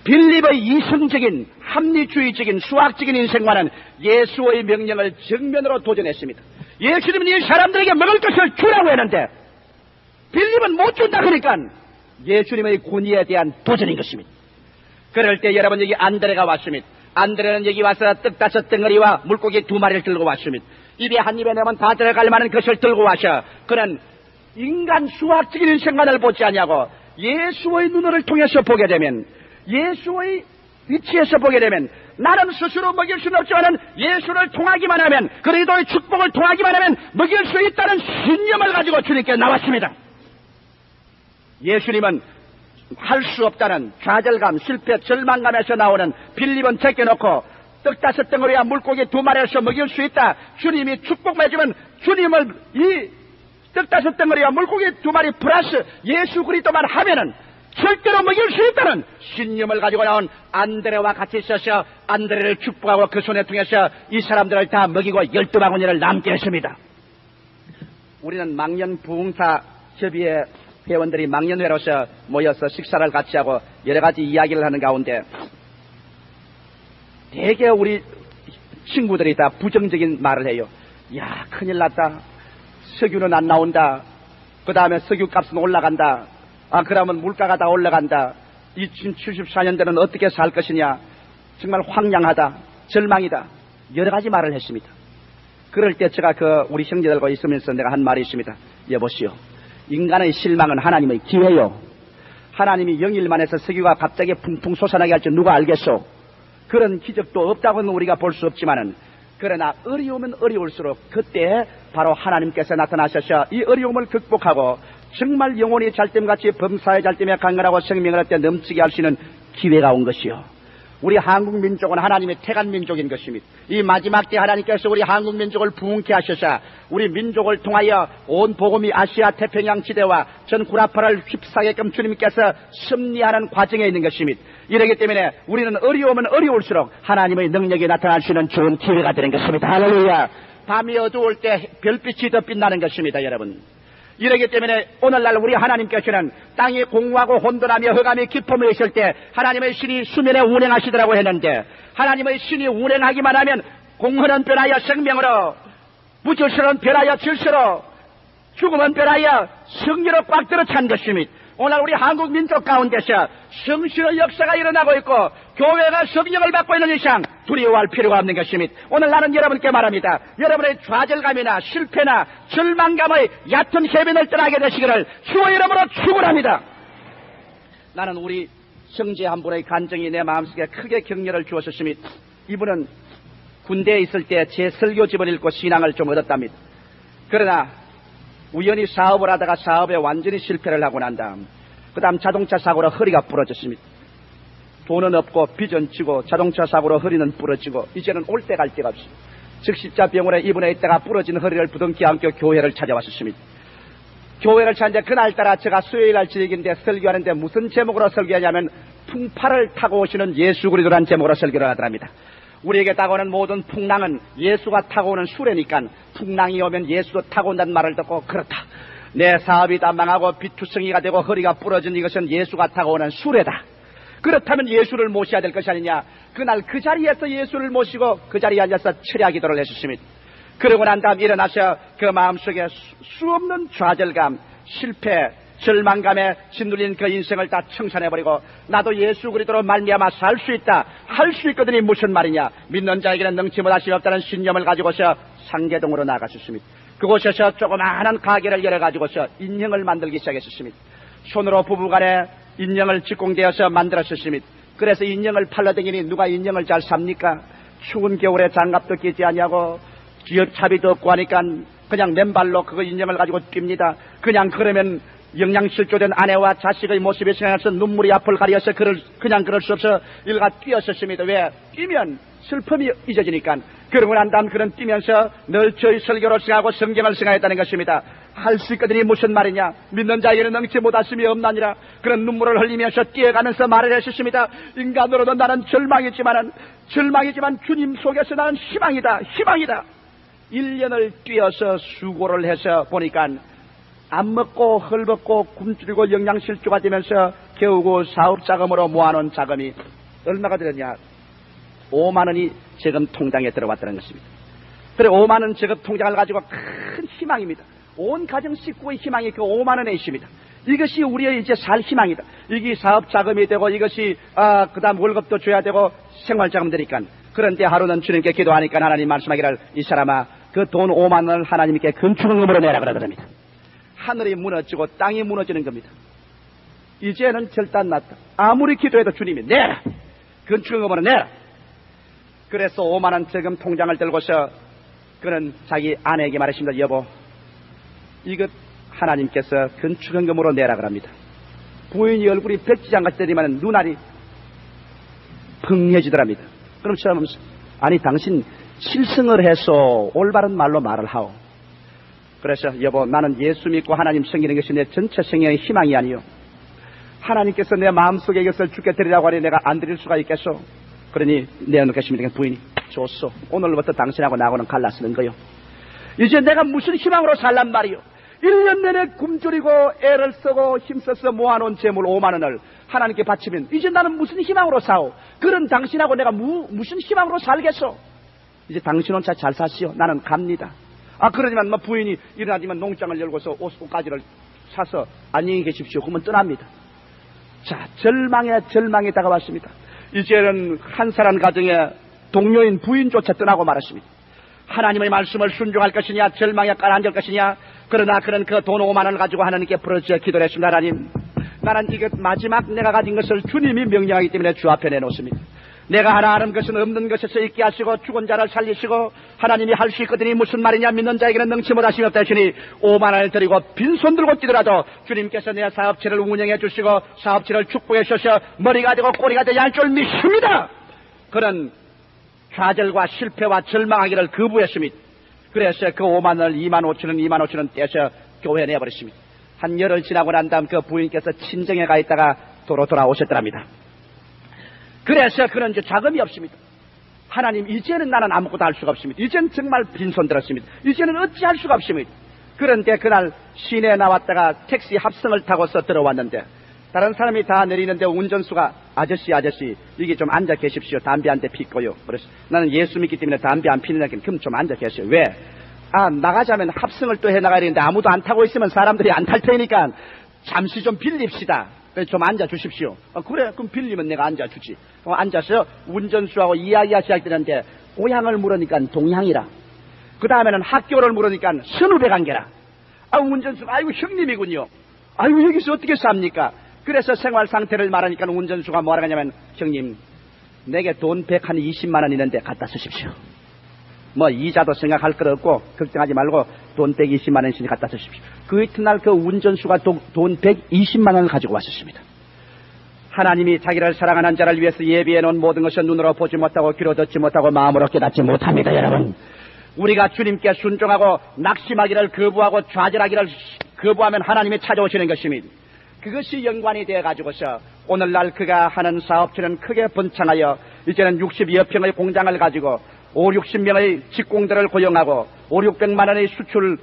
빌립의 이성적인 합리주의적인 수학적인 인생과는 예수의 명령을 정면으로 도전했습니다. 예수님은 이 사람들에게 먹을 것을 주라고 했는데 빌립은 못 준다 그러니까 예수님의 권위에 대한 도전인 것입니다. 그럴 때 여러분 여기 안드레가 왔습니다. 안드레는 여기 와서 떡 5덩어리와 물고기 2마리를 들고 왔습니다. 입에 한 입에 넣으면 다 들어갈 만한 것을 들고 와서 그는 인간 수학적인 인생관을 보지 않냐고 예수의 눈을 통해서 보게 되면 예수의 위치에서 보게 되면 나는 스스로 먹일 수는 없지만 예수를 통하기만 하면 그리스도의 축복을 통하기만 하면 먹일 수 있다는 신념을 가지고 주님께 나왔습니다. 예수님은 할 수 없다는 좌절감, 실패, 절망감에서 나오는 빌립은 제껴놓고 떡 5덩어리와 물고기 2마리에서 먹일 수 있다. 주님이 축복만 해주면 주님을 이 떡 5덩어리와 물고기 2마리 플러스 예수 그리스도만 하면은 절대로 먹일 수 있다는 신념을 가지고 나온 안드레와 같이 있어서 안드레를 축복하고 그 손에 통해서 이 사람들을 다 먹이고 12바구니를 남게 했습니다. 우리는 망년부흥사 협의회 회원들이 망년회로서 모여서 식사를 같이 하고 여러 가지 이야기를 하는 가운데 대개 우리 친구들이 다 부정적인 말을 해요. 야, 큰일 났다. 석유는 안 나온다. 그 다음에 석유 값은 올라간다. 그러면 물가가 다 올라간다. 2074년대는 어떻게 살 것이냐. 정말 황량하다. 절망이다. 여러 가지 말을 했습니다. 그럴 때 제가 우리 형제들과 있으면서 내가 한 말이 있습니다. 여보시오. 인간의 실망은 하나님의 기회요. 하나님이 영일만해서 석유가 갑자기 풍풍 솟아나게 할지 누가 알겠소. 그런 기적도 없다고는 우리가 볼 수 없지만은 그러나 어려우면 어려울수록 그때 바로 하나님께서 나타나셔서 이 어려움을 극복하고 정말 영혼이 잘됨같이 범사의 잘됨에 강건하고 생명을 얻게 넘치게 할 수 있는 기회가 온 것이요. 우리 한국 민족은 하나님의 택한 민족인 것입니다. 이 마지막 때 하나님께서 우리 한국 민족을 부흥케 하셔서 우리 민족을 통하여 온 복음이 아시아 태평양 지대와 전 구라파를 휩싸게끔 주님께서 섭리하는 과정에 있는 것입니다. 이러기 때문에 우리는 어려우면 어려울수록 하나님의 능력이 나타날 수 있는 좋은 기회가 되는 것입니다. 할렐루야. 밤이 어두울 때 별빛이 더 빛나는 것입니다, 여러분. 이러기 때문에 오늘날 우리 하나님께서는 땅이 공허하고 혼돈하며 흑암이 깊음을 있을 때 하나님의 신이 수면에 운행하시더라고 했는데 하나님의 신이 운행하기만 하면 공허는 변하여 생명으로, 무질서는 변하여 질서로, 죽음은 변하여 성리로 꽉 들어찬 것입니다. 오늘 우리 한국 민족 가운데서 성신의 역사가 일어나고 있고 교회가 성령을 받고 있는 이상 두려워할 필요가 없는 것입니다. 오늘 나는 여러분께 말합니다. 여러분의 좌절감이나 실패나 절망감의 얕은 해변을 떠나게 되시기를 주의 이름으로 축원합니다. 나는 우리 형제 한 분의 간증이 내 마음속에 크게 격려를 주었습니다. 이분은 군대에 있을 때 제 설교집을 읽고 신앙을 좀 얻었답니다. 그러나 우연히 사업을 하다가 사업에 완전히 실패를 하고 난 다음 그 다음 자동차 사고로 허리가 부러졌습니다. 돈은 없고 빚은 지고 자동차 사고로 허리는 부러지고 이제는 올 때 갈 데가 없습니다. 즉 십자병원에 입원해 있다가 부러진 허리를 부둥켜 안고 교회를 찾아왔습니다. 교회를 찾는데 그날따라 제가 수요일날 저녁인데 설교하는데 무슨 제목으로 설교하냐면 풍파를 타고 오시는 예수 그리스도라는 제목으로 설교를 하더랍니다. 우리에게 다가오는 모든 풍랑은 예수가 타고 오는 수레니까 풍랑이 오면 예수도 타고 온다는 말을 듣고 그렇다. 내 사업이 다 망하고 비투성이가 되고 허리가 부러진 이것은 예수가 타고 오는 수레다. 그렇다면 예수를 모셔야 될 것이 아니냐. 그날 그 자리에서 예수를 모시고 그 자리에 앉아서 철야 기도를 했습니다. 그러고 난 다음 일어나서 그 마음속에 수없는 좌절감, 실패, 절망감에 짓눌린 그 인생을 다 청산해버리고 나도 예수 그리스도로 말미암아 살 수 있다, 할 수 있거든이 무슨 말이냐. 믿는 자에게는 능치 못할 수 없다는 신념을 가지고서 상계동으로 나가셨습니다. 그곳에서 조그마한 가게를 열어가지고서 인형을 만들기 시작했습니다. 손으로 부부간에 인형을 직공되어서 만들었습니다. 그래서 인형을 팔러다니니 누가 인형을 잘 삽니까? 추운 겨울에 장갑도 끼지 않냐고 기업차비도 없고 하니까 그냥 맨발로 그거 인형을 가지고 뜁니다. 그냥 그러면 영양실조된 아내와 자식의 모습에 생각해서 눈물이 앞을 가려서 그냥 그럴 수 없어 일가 뛰었었습니다. 왜? 뛰면 슬픔이 잊어지니까. 그러고 난 다음 그는 뛰면서 늘 저희 설교를 생각하고 성경을 생각했다는 것입니다. 할 수 있거든이 무슨 말이냐? 믿는 자에게는 능치 못하심이 없나니라. 그런 눈물을 흘리면서 뛰어가면서 말을 했었습니다. 인간으로도 나는 절망이지만 주님 속에서 나는 희망이다. 1년을 뛰어서 수고를 해서 보니까 안 먹고 헐벗고 굶주리고 영양실조가 되면서 겨우고 사업자금으로 모아놓은 자금이 얼마가 되느냐? 5만 원이 지금 통장에 들어왔다는 것입니다. 그래 5만 원 지금 통장을 가지고 큰 희망입니다. 온 가정 식구의 희망이 그 5만 원에 있습니다. 이것이 우리의 이제 살 희망이다. 이게 사업자금이 되고 이것이 그 다음 월급도 줘야 되고 생활자금 되니까. 그런데 하루는 주님께 기도하니까 하나님 말씀하기를 이 사람아 그 돈 5만 원을 하나님께 건축금으로 내라 그러더랍니다. 하늘이 무너지고 땅이 무너지는 겁니다. 이제는 결단 났다. 아무리 기도해도 주님이 내라. 건축금으로 내라. 그래서 5만 원 지금 통장을 들고서 그는 자기 아내에게 말했습니다. 여보, 이것 하나님께서 건축금으로 내라 그럽니다. 부인이 얼굴이 백지장같이 되리면 눈알이 펑해지더랍니다. 그럼 처음 아니 당신 실승을 해서 올바른 말로 말을 하오. 그래서 여보 나는 예수 믿고 하나님 섬기는 것이 내 전체 생애의 희망이 아니요. 하나님께서 내 마음속에 이것을 주께 드리라고 하니 내가 안 드릴 수가 있겠소. 그러니 내어놓겠습니다. 부인이 좋소. 오늘부터 당신하고 나하고는 갈라쓰는 거요. 이제 내가 무슨 희망으로 살란 말이요. 1년 내내 굶주리고 애를 쓰고 힘써서 모아놓은 재물 5만 원을 하나님께 바치면 이제 나는 무슨 희망으로 사오. 그런 당신하고 내가 무슨 희망으로 살겠소. 이제 당신 혼자 잘 사시오. 나는 갑니다. 그러지만 부인이 일어나지만 농장을 열고서 옷가지를 사서 안녕히 계십시오. 그러면 떠납니다. 자, 절망에 다가왔습니다. 이제는 한 사람 가정에 동료인 부인조차 떠나고 말았습니다. 하나님의 말씀을 순종할 것이냐 절망에 깔아앉을 것이냐. 그러나 그는 그 돈 5만 원을 가지고 하나님께 부르짖어 기도를 했습니다. 하나님 나는 이것 마지막 내가 가진 것을 주님이 명령하기 때문에 주 앞에 내놓습니다. 내가 하나 하는 것은 없는 것에서 있게 하시고 죽은 자를 살리시고 하나님이 할 수 있거든이 무슨 말이냐. 믿는 자에게는 능치 못하심이 없다 하시니 5만 원을 드리고 빈손 들고 뛰더라도 주님께서 내 사업체를 운영해 주시고 사업체를 축복해 주셔서 머리가 되고 꼬리가 되지 않을 줄 믿습니다. 그는 좌절과 실패와 절망하기를 거부했습니다. 그래서 그 5만 원을 2만 5천 원 떼서 교회에 내버렸습니다. 한 열흘 지나고 난 다음 그 부인께서 친정에 가 있다가 도로 돌아오셨더랍니다. 그래서 그는 이제 자금이 없습니다. 하나님 이제는 나는 아무것도 할 수가 없습니다. 이제는 정말 빈손 들었습니다. 이제는 어찌할 수가 없습니다. 그런데 그날 시내에 나왔다가 택시 합성을 타고서 들어왔는데 다른 사람이 다 내리는데 운전수가 아저씨 여기 좀 앉아 계십시오. 담배 한 대 피고요. 그래서 나는 예수 믿기 때문에 담배 안 피는다니까 그럼 좀 앉아 계세요. 왜? 나가자면 합성을 또 해나가야 되는데 아무도 안 타고 있으면 사람들이 안 탈 테니까 잠시 좀 빌립시다. 좀 앉아 주십시오. 그래 그럼 빌리면 내가 앉아 주지. 앉아서 운전수하고 이야기하셔야 되는데 고향을 물으니까 동향이라. 그 다음에는 학교를 물으니까 선후배 관계라. 운전수가 아이고 형님이군요. 아이고 여기서 어떻게 삽니까? 그래서 생활 상태를 말하니까 운전수가 뭐라 하냐면 형님 내게 돈 120만 원 있는데 갖다 쓰십시오. 이자도 생각할 것 없고 걱정하지 말고 돈 120만 원 있으니 갖다 쓰십시오. 그 이튿날 그 운전수가 돈 120만 원을 가지고 왔었습니다. 하나님이 자기를 사랑하는 자를 위해서 예비해 놓은 모든 것을 눈으로 보지 못하고 귀로 듣지 못하고 마음으로 깨닫지 못합니다. 여러분 우리가 주님께 순종하고 낙심하기를 거부하고 좌절하기를 거부하면 하나님이 찾아오시는 것입니다. 그것이 연관이 되어가지고서 오늘날 그가 하는 사업체는 크게 번창하여 이제는 60여 평의 공장을 가지고 5, 60명의 직공들을 고용하고 5, 600만 원의 수출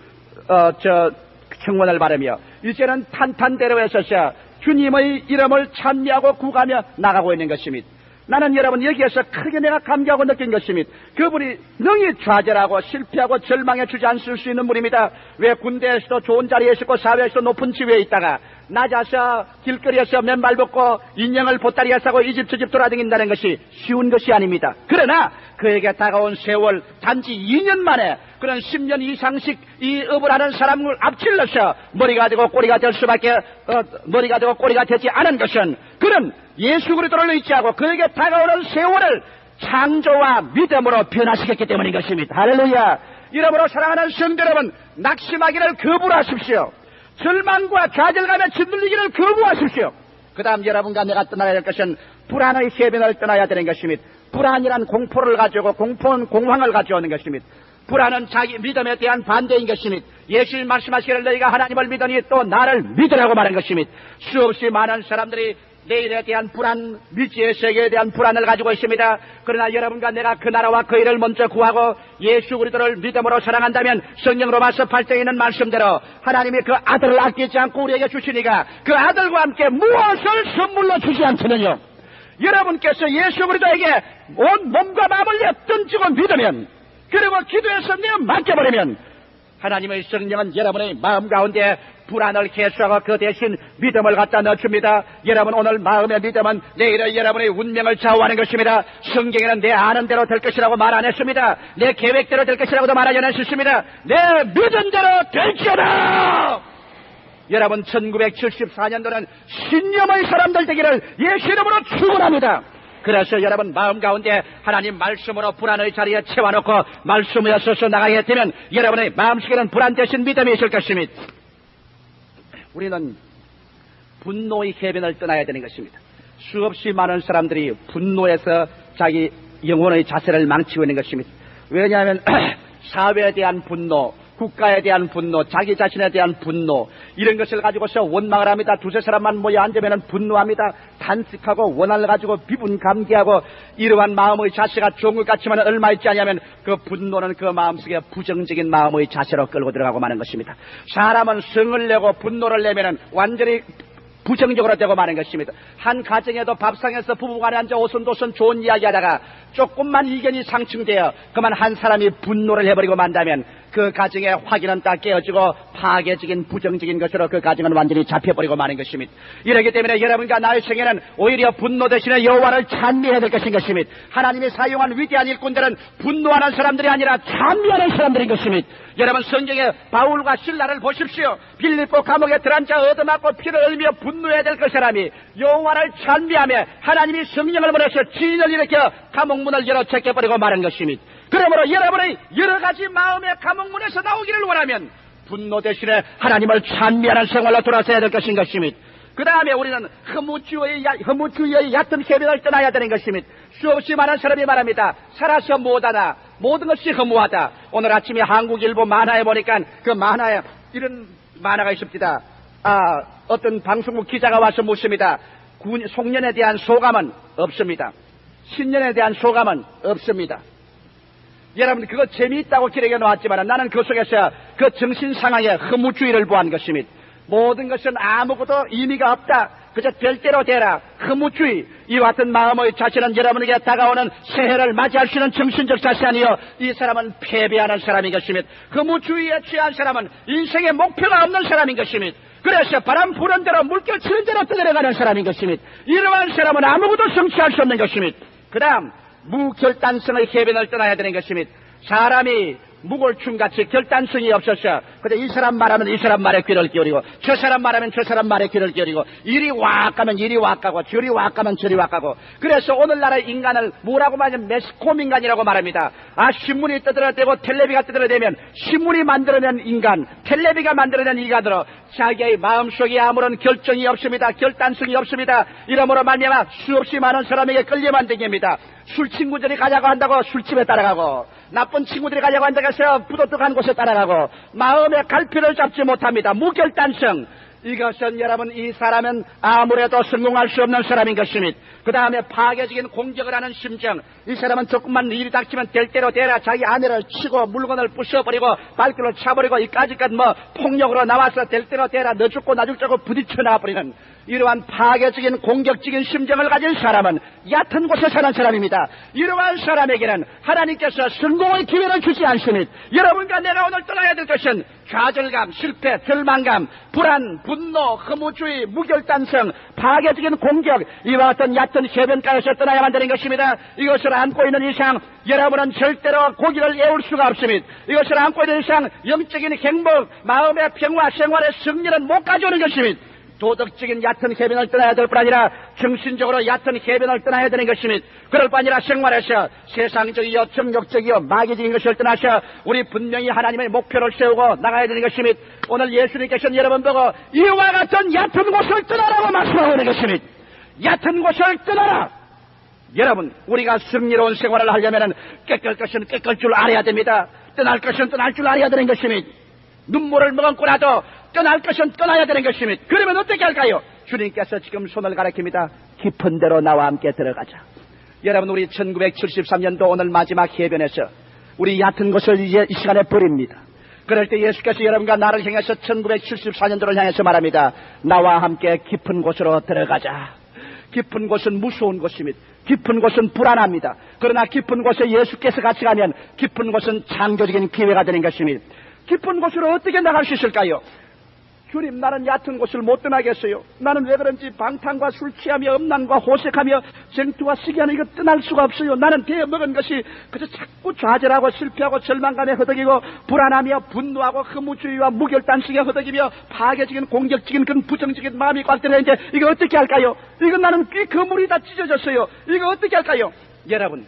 청원을 받으며 이제는 탄탄대로 해서서 주님의 이름을 찬미하고 구가며 나가고 있는 것입니다. 나는 여러분 여기에서 크게 내가 감격하고 느낀 것입니다. 그분이 능히 좌절하고 실패하고 절망에 주저앉을 수 있는 분입니다. 왜 군대에서도 좋은 자리에 있었고 사회에서 높은 지위에 있다가 낮아서 길거리에서 맨발 벗고 인형을 보따리에 싸고 이 집 저 집 돌아다닌다는 것이 쉬운 것이 아닙니다. 그러나 그에게 다가온 세월 단지 2년 만에 그런 10년 이상씩 이 업을 하는 사람을 앞질러서 머리가 되고 꼬리가 될 수밖에 머리가 되고 꼬리가 되지 않은 것은 그는 예수 그리스도를 의지하고 그에게 다가오는 세월을 창조와 믿음으로 변화시켰기 때문인 것입니다. 할렐루야. 이러므로 사랑하는 성도 여러분 낙심하기를 거부하십시오. 절망과 좌절감에 짓눌리기를 거부하십시오. 그 다음 여러분과 내가 떠나야 될 것은 불안의 해변을 떠나야 되는 것입니다. 불안이란 공포를 가져오고 공포는 공황을 가져오는 것입니다. 불안은 자기 믿음에 대한 반대인 것입니다. 예수님 말씀하시기를 너희가 하나님을 믿으니 또 나를 믿으라고 말한 것입니다. 수없이 많은 사람들이 내일에 대한 불안, 미지의 세계에 대한 불안을 가지고 있습니다. 그러나 여러분과 내가 그 나라와 그 일을 먼저 구하고 예수 그리스도를 믿음으로 사랑한다면 성령 로마서 8장에 있는 말씀대로 하나님이 그 아들을 아끼지 않고 우리에게 주시니까 그 아들과 함께 무엇을 선물로 주지 않겠느냐. 여러분께서 예수 그리스도에게 온 몸과 마음을 던지고 믿으면, 그리고 기도해서 내어 맡겨버리면 하나님의 성령은 여러분의 마음 가운데 불안을 해소하고 그 대신 믿음을 갖다 넣어줍니다. 여러분, 오늘 마음의 믿음은 내일의 여러분의 운명을 좌우하는 것입니다. 성경에는 내 아는 대로 될 것이라고 말 안 했습니다. 내 계획대로 될 것이라고도 말하지 않았습니다. 내 믿은 대로 될지어다. 여러분, 1974년도는 신념의 사람들 되기를 예수 이름으로 축원합니다. 그래서 여러분 마음 가운데 하나님 말씀으로 불안의 자리에 채워놓고 말씀에 서서 나가게 되면 여러분의 마음속에는 불안 대신 믿음이 있을 것입니다. 우리는 분노의 해변을 떠나야 되는 것입니다. 수없이 많은 사람들이 분노에서 자기 영혼의 자세를 망치고 있는 것입니다. 왜냐하면 사회에 대한 분노, 국가에 대한 분노, 자기 자신에 대한 분노, 이런 것을 가지고서 원망을 합니다. 두세 사람만 모여 앉으면 분노합니다. 탄식하고 원한을 가지고 비분감기하고 이러한 마음의 자세가 좋은 것 같지만 얼마 있지 않냐면 그 분노는 그 마음속에 부정적인 마음의 자세로 끌고 들어가고 마는 것입니다. 사람은 성을 내고 분노를 내면은 완전히 부정적으로 되고 마는 것입니다. 한 가정에도 밥상에서 부부간에 앉아 오손도손 좋은 이야기하다가 조금만 이견이 상충되어 그만 한 사람이 분노를 해버리고 만다면 그 가정의 확인은 딱 깨어지고 파괴적인 부정적인 것으로 그 가정은 완전히 잡혀버리고 마는 것입니다. 이렇기 때문에 여러분과 나의 생에는 오히려 분노 대신에 여호와를 찬미해야 될 것인 것입니다. 하나님이 사용한 위대한 일꾼들은 분노하는 사람들이 아니라 찬미하는 사람들인 것입니다. 여러분, 성경에 바울과 실라를 보십시오. 빌립보 감옥에 들어앉아 얻어맞고 피를 흘리며 분노해야 될 그 사람이 여호와를 찬미하며 하나님이 성령을 보내서 진을 일으켜 감옥문을 열어 제껴버리고 마는 것입니다. 그러므로 여러분의 여러 가지 마음의 감옥문에서 나오기를 원하면 분노 대신에 하나님을 찬미하는 생활로 돌아서야 될 것인 것입니다. 그 다음에 우리는 허무주의의 얕은 해변을 떠나야 되는 것입니다. 수없이 많은 사람이 말합니다. 살아서 못하다. 모든 것이 허무하다. 오늘 아침에 한국일보 만화에 보니까 그 만화에 이런 만화가 있습니다. 어떤 방송국 기자가 와서 묻습니다. 송년에 대한 소감은 없습니다. 신년에 대한 소감은 없습니다. 여러분, 그거 재미있다고 기록해 놓았지만 나는 그 속에서 그 정신 상황의 허무주의를 보한 것입니다. 모든 것은 아무것도 의미가 없다. 그저 될 대로 되라. 허무주의. 이와 같은 마음의 자세는 여러분에게 다가오는 새해를 맞이할 수 있는 정신적 자세 아니요, 이 사람은 패배하는 사람인 것입니다. 허무주의에 취한 사람은 인생의 목표가 없는 사람인 것입니다. 그래서 바람 부는 대로 물결 치는 대로 떠내려가는 사람인 것입니다. 이러한 사람은 아무것도 성취할 수 없는 것입니다. 그 다음 무결단성의 해변을 떠나야 되는 것입니다. 사람이 무골충같이 결단성이 없어서 근데 이 사람 말하면 이 사람 말에 귀를 기울이고 저 사람 말하면 저 사람 말에 귀를 기울이고 이리 와 가면 이리 와 가고 저리 와 가면 저리 와 가고. 그래서 오늘날의 인간을 뭐라고 말하면 매스콤 인간이라고 말합니다. 신문이 떠들어대고 텔레비가 떠들어대면 신문이 만들어낸 인간, 텔레비가 만들어낸 인간으로 자기의 마음속에 아무런 결정이 없습니다. 결단성이 없습니다. 이러므로 말미암아 수없이 많은 사람에게 끌려만 댕깁니다. 술 친구들이 가자고 한다고 술집에 따라가고, 나쁜 친구들이 가자고 한다고 해서 부도덕한 곳에 따라가고, 마음의 갈피를 잡지 못합니다. 무결단성. 이것은 여러분, 이 사람은 아무래도 성공할 수 없는 사람인 것입니다. 그 다음에 파괴적인 공격을 하는 심정. 이 사람은 조금만 일이 닥치면 될 대로 되라. 자기 아내를 치고 물건을 부숴버리고 발길로 차버리고 이까지까지 폭력으로 나와서 될 대로 되라. 너 죽고 나 죽자고 부딪혀 나와버리는 이러한 파괴적인 공격적인 심정을 가진 사람은 얕은 곳에 사는 사람입니다. 이러한 사람에게는 하나님께서 성공의 기회를 주지 않습니다. 여러분과 내가 오늘 떠나야 될 것은 좌절감, 실패, 절망감, 불안, 분노, 허무주의, 무결단성, 파괴적인 공격, 이와 같은 얕은 해변가에서 떠나야만 되는 것입니다. 이것을 안고 있는 이상 여러분은 절대로 고기를 애울 수가 없습니다. 이것을 안고 있는 이상 영적인 행복, 마음의 평화, 생활의 승리는 못 가져오는 것입니다. 도덕적인 얕은 해변을 떠나야 될 뿐 아니라 정신적으로 얕은 해변을 떠나야 되는 것입니다. 그럴 뿐 아니라 생활에서 세상적이요 정욕적이요 마귀적인 것을 떠나서 우리 분명히 하나님의 목표를 세우고 나가야 되는 것입니다. 오늘 예수님께서는 여러분 보고 이와 같은 얕은 곳을 떠나라고 말씀하고 있는 것입니다. 얕은 곳을 떠나라. 여러분, 우리가 승리로운 생활을 하려면 꺾을 것은 꺾을 줄 알아야 됩니다. 떠날 것은 떠날 줄 알아야 되는 것입니다. 눈물을 머금고 나도 떠날 것은 떠나야 되는 것입니다. 그러면 어떻게 할까요? 주님께서 지금 손을 가리킵니다. 깊은 데로 나와 함께 들어가자. 여러분, 우리 1973년도 오늘 마지막 해변에서 우리 얕은 것을 이제 이 시간에 버립니다. 그럴 때 예수께서 여러분과 나를 향해서 1974년도를 향해서 말합니다. 나와 함께 깊은 곳으로 들어가자. 깊은 곳은 무서운 곳입니다. 깊은 곳은 불안합니다. 그러나 깊은 곳에 예수께서 같이 가면 깊은 곳은 창조적인 기회가 되는 것입니다. 깊은 곳으로 어떻게 나갈 수 있을까요? 주님, 나는 얕은 곳을 못 떠나겠어요. 나는 왜 그런지 방탕과 술 취하며 음란과 호색하며 쟁투와 시기하는 이거 떠날 수가 없어요. 나는 대어 먹은 것이 그저 자꾸 좌절하고 실패하고 절망감에 허덕이고 불안하며 분노하고 허무주의와 무결단식에 허덕이며 파괴적인 공격적인 그런 부정적인 마음이 꽉 들어있는데 이거 어떻게 할까요? 이거 나는 꽤 그물이 다 찢어졌어요. 이거 어떻게 할까요? 여러분,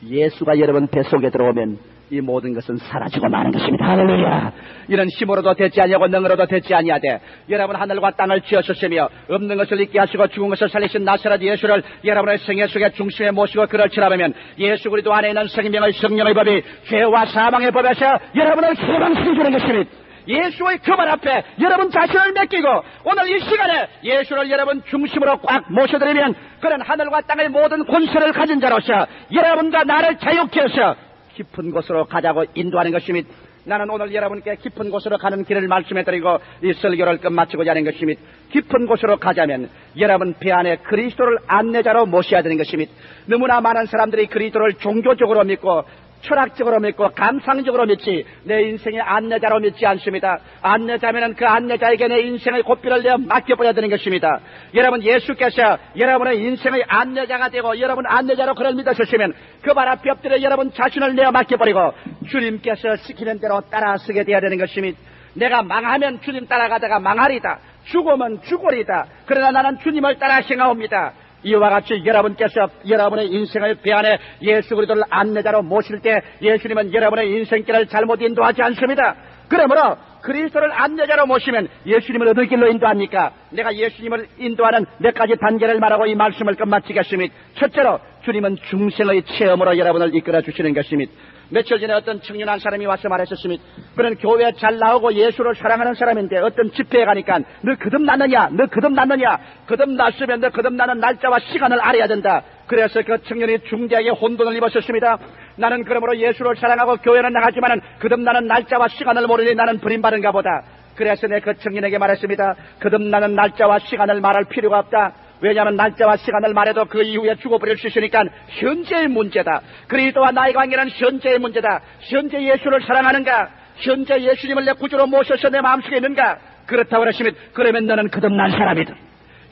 예수가 여러분 뱃속에 들어오면 이 모든 것은 사라지고 마는 것입니다. 할렐루야. 이런 힘으로도 되지 아니하고 능으로도 되지 아니하되 여러분 하늘과 땅을 지어주시며 없는 것을 있게 하시고 죽은 것을 살리신 나사렛 예수를 여러분의 생애 속에 중심에 모시고 그를 치라면 예수 그리스도 안에 있는 생명의 성령의 법이 죄와 사망의 법에서 여러분을 해방시켜 주는 것입니다. 예수의 그 말 앞에 여러분 자신을 맡기고 오늘 이 시간에 예수를 여러분 중심으로 꽉 모셔드리면 그는 하늘과 땅의 모든 권세를 가진 자로서 여러분과 나를 자유케 해서 깊은 곳으로 가자고 인도하는 것입니다. 나는 오늘 여러분께 깊은 곳으로 가는 길을 말씀해드리고 이 설교를 끝마치고자 하는 것입니다. 깊은 곳으로 가자면 여러분 배 안에 그리스도를 안내자로 모셔야 되는 것입니다. 너무나 많은 사람들이 그리스도를 종교적으로 믿고 철학적으로 믿고 감상적으로 믿지 내 인생의 안내자로 믿지 않습니다. 안내자면은 그 안내자에게 내 인생의 고삐를 내어 맡겨버려야 되는 것입니다. 여러분, 예수께서 여러분의 인생의 안내자가 되고 여러분 안내자로 그를 믿으셨으면 그 발 앞에 엎드려 여러분 자신을 내어 맡겨버리고 주님께서 시키는 대로 따라 쓰게 되어야 되는 것입니다. 내가 망하면 주님 따라가다가 망하리다. 죽으면 죽으리다. 그러나 나는 주님을 따라 행하옵니다. 이와 같이 여러분께서 여러분의 인생을 배 안에 예수 그리스도를 안내자로 모실 때 예수님은 여러분의 인생길을 잘못 인도하지 않습니다. 그러므로 그리스도를 안내자로 모시면 예수님을 어느 길로 인도합니까? 내가 예수님을 인도하는 몇 가지 단계를 말하고 이 말씀을 끝마치겠습니다. 첫째로 주님은 중생의 체험으로 여러분을 이끌어 주시는 것입니다. 며칠 전에 어떤 청년 한 사람이 와서 말했었습니다. 그는 교회에 잘 나오고 예수를 사랑하는 사람인데 어떤 집회에 가니까 너 거듭났느냐? 너 거듭났느냐? 거듭났으면 너 거듭나는 날짜와 시간을 알아야 된다. 그래서 그 청년이 중대하게 혼돈을 입었었습니다. 나는 그러므로 예수를 사랑하고 교회는 나가지만은 거듭나는 날짜와 시간을 모르니 나는 버림받은가 보다. 그래서 내 그 청년에게 말했습니다. 거듭나는 날짜와 시간을 말할 필요가 없다. 왜냐하면 날짜와 시간을 말해도 그 이후에 죽어버릴 수 있으니까 현재의 문제다. 그리스도와 나의 관계는 현재의 문제다. 현재 예수를 사랑하는가? 현재 예수님을 내 구주로 모셔서 내 마음속에 있는가? 그렇다고 그러시면 그러면 너는 거듭난 사람이다.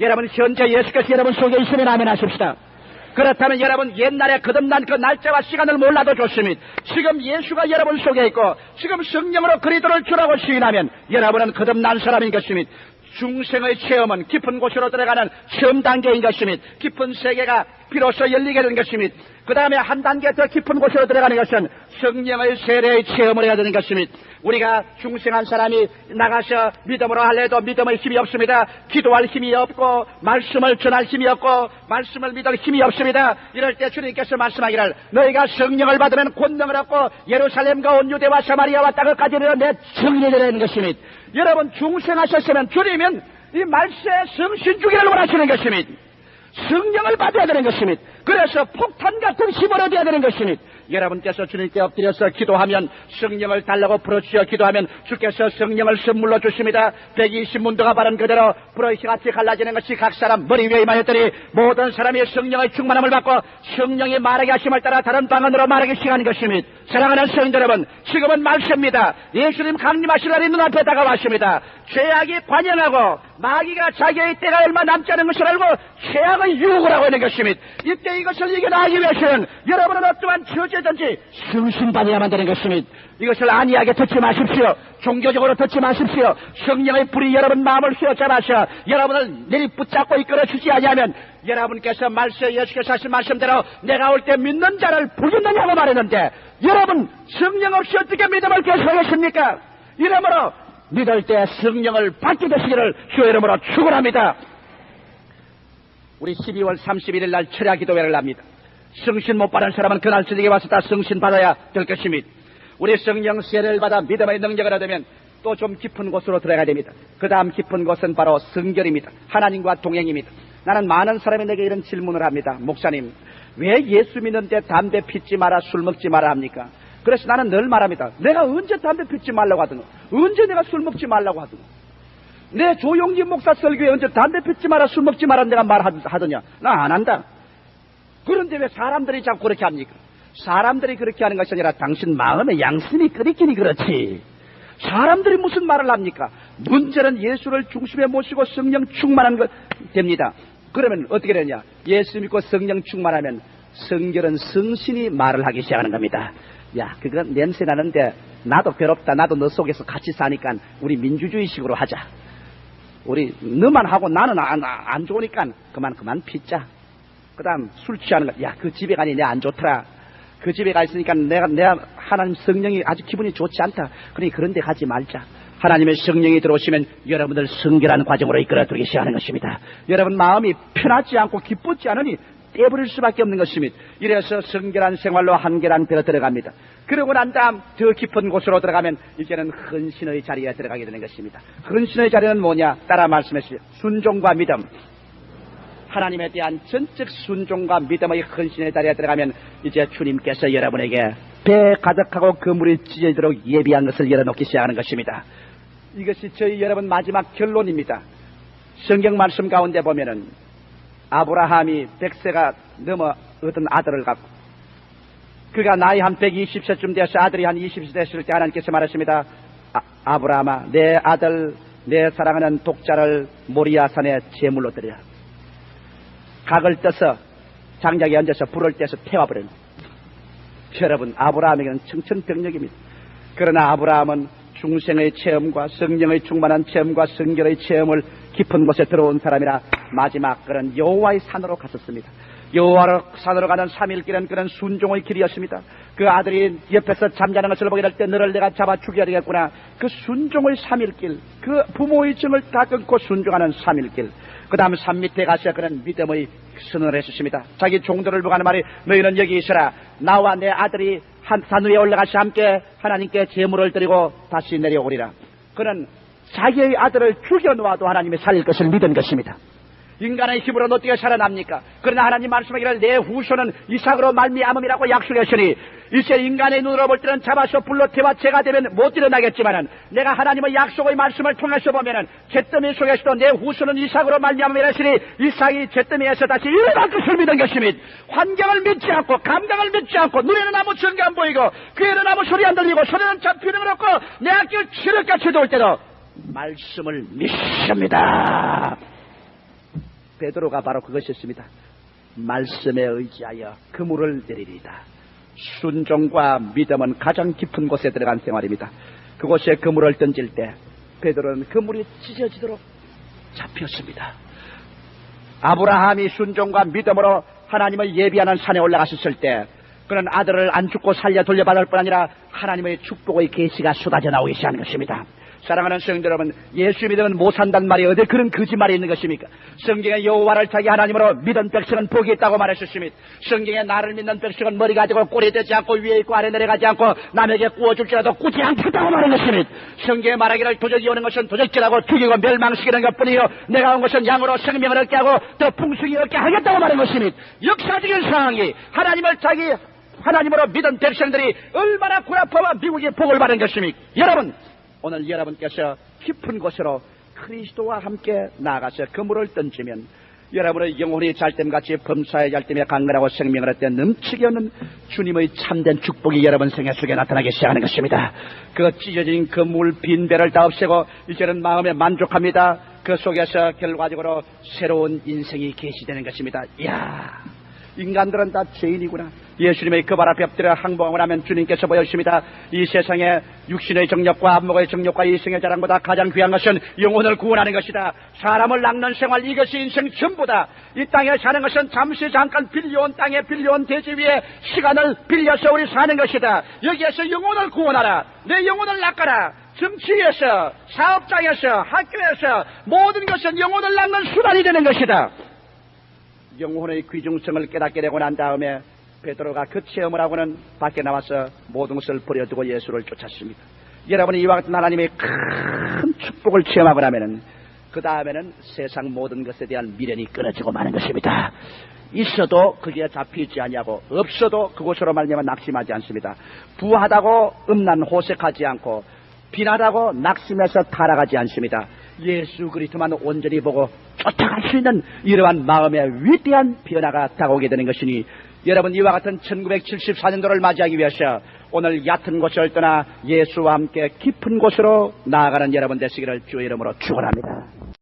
여러분, 현재 예수께서 여러분 속에 있으면 아멘 하십시다. 그렇다면 여러분 옛날에 거듭난 그 날짜와 시간을 몰라도 좋습니다. 지금 예수가 여러분 속에 있고 지금 성령으로 그리스도를 주라고 시인하면 여러분은 거듭난 사람인 것입니다. 중생의 체험은 깊은 곳으로 들어가는 체험 단계인 것입니다. 깊은 세계가 비로소 열리게 된 것입니다. 그 다음에 한 단계 더 깊은 곳으로 들어가는 것은 성령의 세례의 체험을 해야 되는 것입니다. 우리가 중생한 사람이 나가서 믿음으로 할래도 믿음의 힘이 없습니다. 기도할 힘이 없고 말씀을 전할 힘이 없고 말씀을 믿을 힘이 없습니다. 이럴 때 주님께서 말씀하기를 너희가 성령을 받으면 권능을 얻고 예루살렘과 온 유대와 사마리아와 땅을까지 이르러 내 증인이 되는 것입니다. 여러분 중생하셨으면 주님은 이 말세 성신 주기를 원하시는 것입니다. 성령을 받아야 되는 것입니다. 그래서 폭탄 같은 힘을 얻어야 되는 것입니다. 여러분께서 주님께 엎드려서 기도하면 성령을 달라고 부르짖어 기도하면 주께서 성령을 선물로 주십니다. 120문도가 바른 그대로 불의 같이 갈라지는 것이 각 사람 머리 위에 임하였더니 모든 사람이 성령의 충만함을 받고 성령이 말하게 하심을 따라 다른 방언으로 말하기 시작하는 것입니다. 사랑하는 성도 여러분, 지금은 말씀입니다. 예수님 강림하실 날이 눈앞에 다가왔습니다. 죄악이 관영하고 마귀가 자기의 때가 얼마 남지 않은 것을 알고 죄악의 유혹을 하고 있는 것입니다. 이때 이것을 이겨나가기 위해서는 여러분은 어떠한 처지에 때든지 승신받아야만 되는 것입니다. 이것을 안이하게 듣지 마십시오. 종교적으로 듣지 마십시오. 성령의 불이 여러분 마음을 휘어잡아서 여러분을 내리붙잡고 이끌어주지 아니하면 여러분께서 예수께서 하신 말씀대로 내가 올 때 믿는 자를 부르느냐고 말했는데 여러분 성령 없이 어떻게 믿음을 계속하겠습니까? 이러므로 믿을 때 성령을 받게 되시기를 주의 이름으로 축원합니다. 우리 12월 31일 날 철야 기도회를 합니다. 성신 못 받은 사람은 그날 저녁에 와서 다 성신 받아야 될 것입니다. 우리 성령 세례를 받아 믿음의 능력을 얻으면 또 좀 깊은 곳으로 들어가야 됩니다. 그 다음 깊은 곳은 바로 성결입니다. 하나님과 동행입니다. 나는 많은 사람이 내게 이런 질문을 합니다. 목사님, 왜 예수 믿는데 담배 피지 마라, 술 먹지 마라 합니까? 그래서 나는 늘 말합니다. 내가 언제 담배 피지 말라고 하더노? 언제 내가 술 먹지 말라고 하더노? 내 조용진 목사 설교에 언제 담배 피지 마라, 술 먹지 마라 내가 말하더냐? 나 안 한다. 그런데 왜 사람들이 자꾸 그렇게 합니까? 사람들이 그렇게 하는 것이 아니라 당신 마음의 양심이 끓이기니 그렇지. 사람들이 무슨 말을 합니까? 문제는 예수를 중심에 모시고 성령 충만한 것 됩니다. 그러면 어떻게 되냐? 예수 믿고 성령 충만하면 성결은 성신이 말을 하기 시작하는 겁니다. 야, 그건 냄새 나는데 나도 괴롭다. 나도 너 속에서 같이 사니까 우리 민주주의식으로 하자. 우리 너만 하고 나는 안 좋으니까 그만 피자. 그 다음 술 취하는 거. 야, 그 집에 가니 내 안 좋더라. 그 집에 가 있으니까 내가 하나님 성령이 아주 기분이 좋지 않다. 그러니 그런 데 가지 말자. 하나님의 성령이 들어오시면 여러분들 성결하는 과정으로 이끌어들기 시작하는 것입니다. 여러분 마음이 편하지 않고 기쁘지 않으니 떼버릴 수밖에 없는 것입니다. 이래서 성결한 생활로 한결한 데로 들어갑니다. 그러고 난 다음 더 깊은 곳으로 들어가면 이제는 헌신의 자리에 들어가게 되는 것입니다. 헌신의 자리는 뭐냐? 따라 말씀하시죠. 순종과 믿음. 하나님에 대한 전적 순종과 믿음의 헌신의 자리에 들어가면 이제 주님께서 여러분에게 배 가득하고 그물이 찢어지도록 예비한 것을 열어놓기 시작하는 것입니다. 이것이 저희 여러분 마지막 결론입니다. 성경 말씀 가운데 보면은 아브라함이 100세가 넘어 어떤 아들을 갖고 그가 나이 한 120세쯤 되어서 아들이 한 20세 됐을 때 하나님께서 말하십니다. 아브라함아, 내 아들 내 사랑하는 독자를 모리아산에 제물로 드려. 각을 떠서 장작에 얹어서 불을 떼서 태워버려요. 여러분 아브라함에게는 청천벽력입니다. 그러나 아브라함은 중생의 체험과 성령의 충만한 체험과 성결의 체험을 깊은 곳에 들어온 사람이라 마지막 그런 여호와의 산으로 갔었습니다. 여호와의 산으로 가는 3일길은 그런 순종의 길이었습니다. 그 아들이 옆에서 잠자는 것을 보게 될 때 너를 내가 잡아 죽여야 되겠구나. 그 순종의 3일길, 그 부모의 정을 다 끊고 순종하는 3일길. 그 다음 산 밑에 가서 그런 믿음의 선언을 했습니다. 자기 종들을 보고 하는 말이 너희는 여기 있으라. 나와 내 아들이 산 위에 올라가서 함께 하나님께 제물을 드리고 다시 내려오리라. 그는 자기의 아들을 죽여놓아도 하나님이 살릴 것을 믿은 것입니다. 인간의 힘으로는 어떻게 살아납니까? 그러나 하나님 말씀하기를 내 후손은 이삭으로 말미암음이라고 약속했으니 이제 인간의 눈으로 볼 때는 잡아서 불로 태워 죄가 되면 못 일어나겠지만은 내가 하나님의 약속의 말씀을 통해서 보면은 잿더미 속에서도 내 후손은 이삭으로 말미암음이라 했으니 이삭이 잿더미에서 다시 일어날 것을 믿은 것입니다. 환경을 믿지 않고 감각을 믿지 않고 눈에는 아무 증거 안 보이고 귀에는 아무 소리 안 들리고 손에는 잡히는 건 없고 내 앞길 치르같이 돌 때도 말씀을 믿습니다. 베드로가 바로 그것이었습니다. 말씀에 의지하여 그물을 내리리다. 순종과 믿음은 가장 깊은 곳에 들어간 생활입니다. 그곳에 그물을 던질 때 베드로는 그물이 찢어지도록 잡혔습니다. 아브라함이 순종과 믿음으로 하나님을 예비하는 산에 올라갔을 때 그는 아들을 안 죽고 살려 돌려받을 뿐 아니라 하나님의 축복의 계시가 쏟아져 나오기 시작한 것입니다. 사랑하는 성도 여러분, 예수 믿으면 못 산단 말이 어디 그런 거짓말이 있는 것입니까? 성경에 여호와를 자기 하나님으로 믿은 백성은 복이 있다고 말했습니다. 성경에 나를 믿는 백성은 머리 가지고 꼬리 되지 않고 위에 있고 아래 내려가지 않고 남에게 구워줄지라도 꾸지 않겠다고 말한 것입니다. 성경에 말하기를 도적이 오는 것은 도적질하고 죽이고 멸망시키는 것뿐이요 내가 온 것은 양으로 생명을 얻게 하고 더 풍성히 얻게 하겠다고 말한 것입니다. 역사적인 상황이 하나님을 자기 하나님으로 믿은 백성들이 얼마나 구라파와 미국의 복을 받은 것입니까? 여러분, 오늘 여러분께서 깊은 곳으로 그리스도와 함께 나아가서 그물을 던지면 여러분의 영혼이 잘됨같이 범사의 잘됨에 강건하고 생명을 얻되 넘치게 하는 주님의 참된 축복이 여러분 생애 속에 나타나기 시작하는 것입니다. 그 찢어진 그물 빈 배를 다 없애고 이제는 마음에 만족합니다. 그 속에서 결과적으로 새로운 인생이 계시되는 것입니다. 이야, 인간들은 다 죄인이구나. 예수님의 그 발 앞에 엎드려 항복하고 나면 주님께서 보여주십니다. 이 세상에 육신의 정력과 안목의 정력과 이생의 자랑보다 가장 귀한 것은 영혼을 구원하는 것이다. 사람을 낚는 생활, 이것이 인생 전부다. 이 땅에 사는 것은 잠시 잠깐 빌려온 땅에 빌려온 대지 위에 시간을 빌려서 우리 사는 것이다. 여기에서 영혼을 구원하라. 내 영혼을 낚아라. 정치에서, 사업장에서, 학교에서 모든 것은 영혼을 낚는 수단이 되는 것이다. 영혼의 귀중성을 깨닫게 되고 난 다음에 베드로가 그 체험을 하고는 밖에 나와서 모든 것을 버려두고 예수를 쫓았습니다. 여러분이 이와 같은 하나님의 큰 축복을 체험하고 나면은 그 다음에는 세상 모든 것에 대한 미련이 끊어지고 마는 것입니다. 있어도 그게 잡히지 아니하고 없어도 그곳으로 말미암아 낙심하지 않습니다. 부하다고 음란호색하지 않고 비나다고 낙심해서 타락하지 않습니다. 예수 그리스도만 온전히 보고 쫓아갈 수 있는 이러한 마음의 위대한 변화가 다가오게 되는 것이니 여러분 이와 같은 1974년도를 맞이하기 위해서 오늘 얕은 곳을 떠나 예수와 함께 깊은 곳으로 나아가는 여러분 되시기를 주의 이름으로 축원합니다.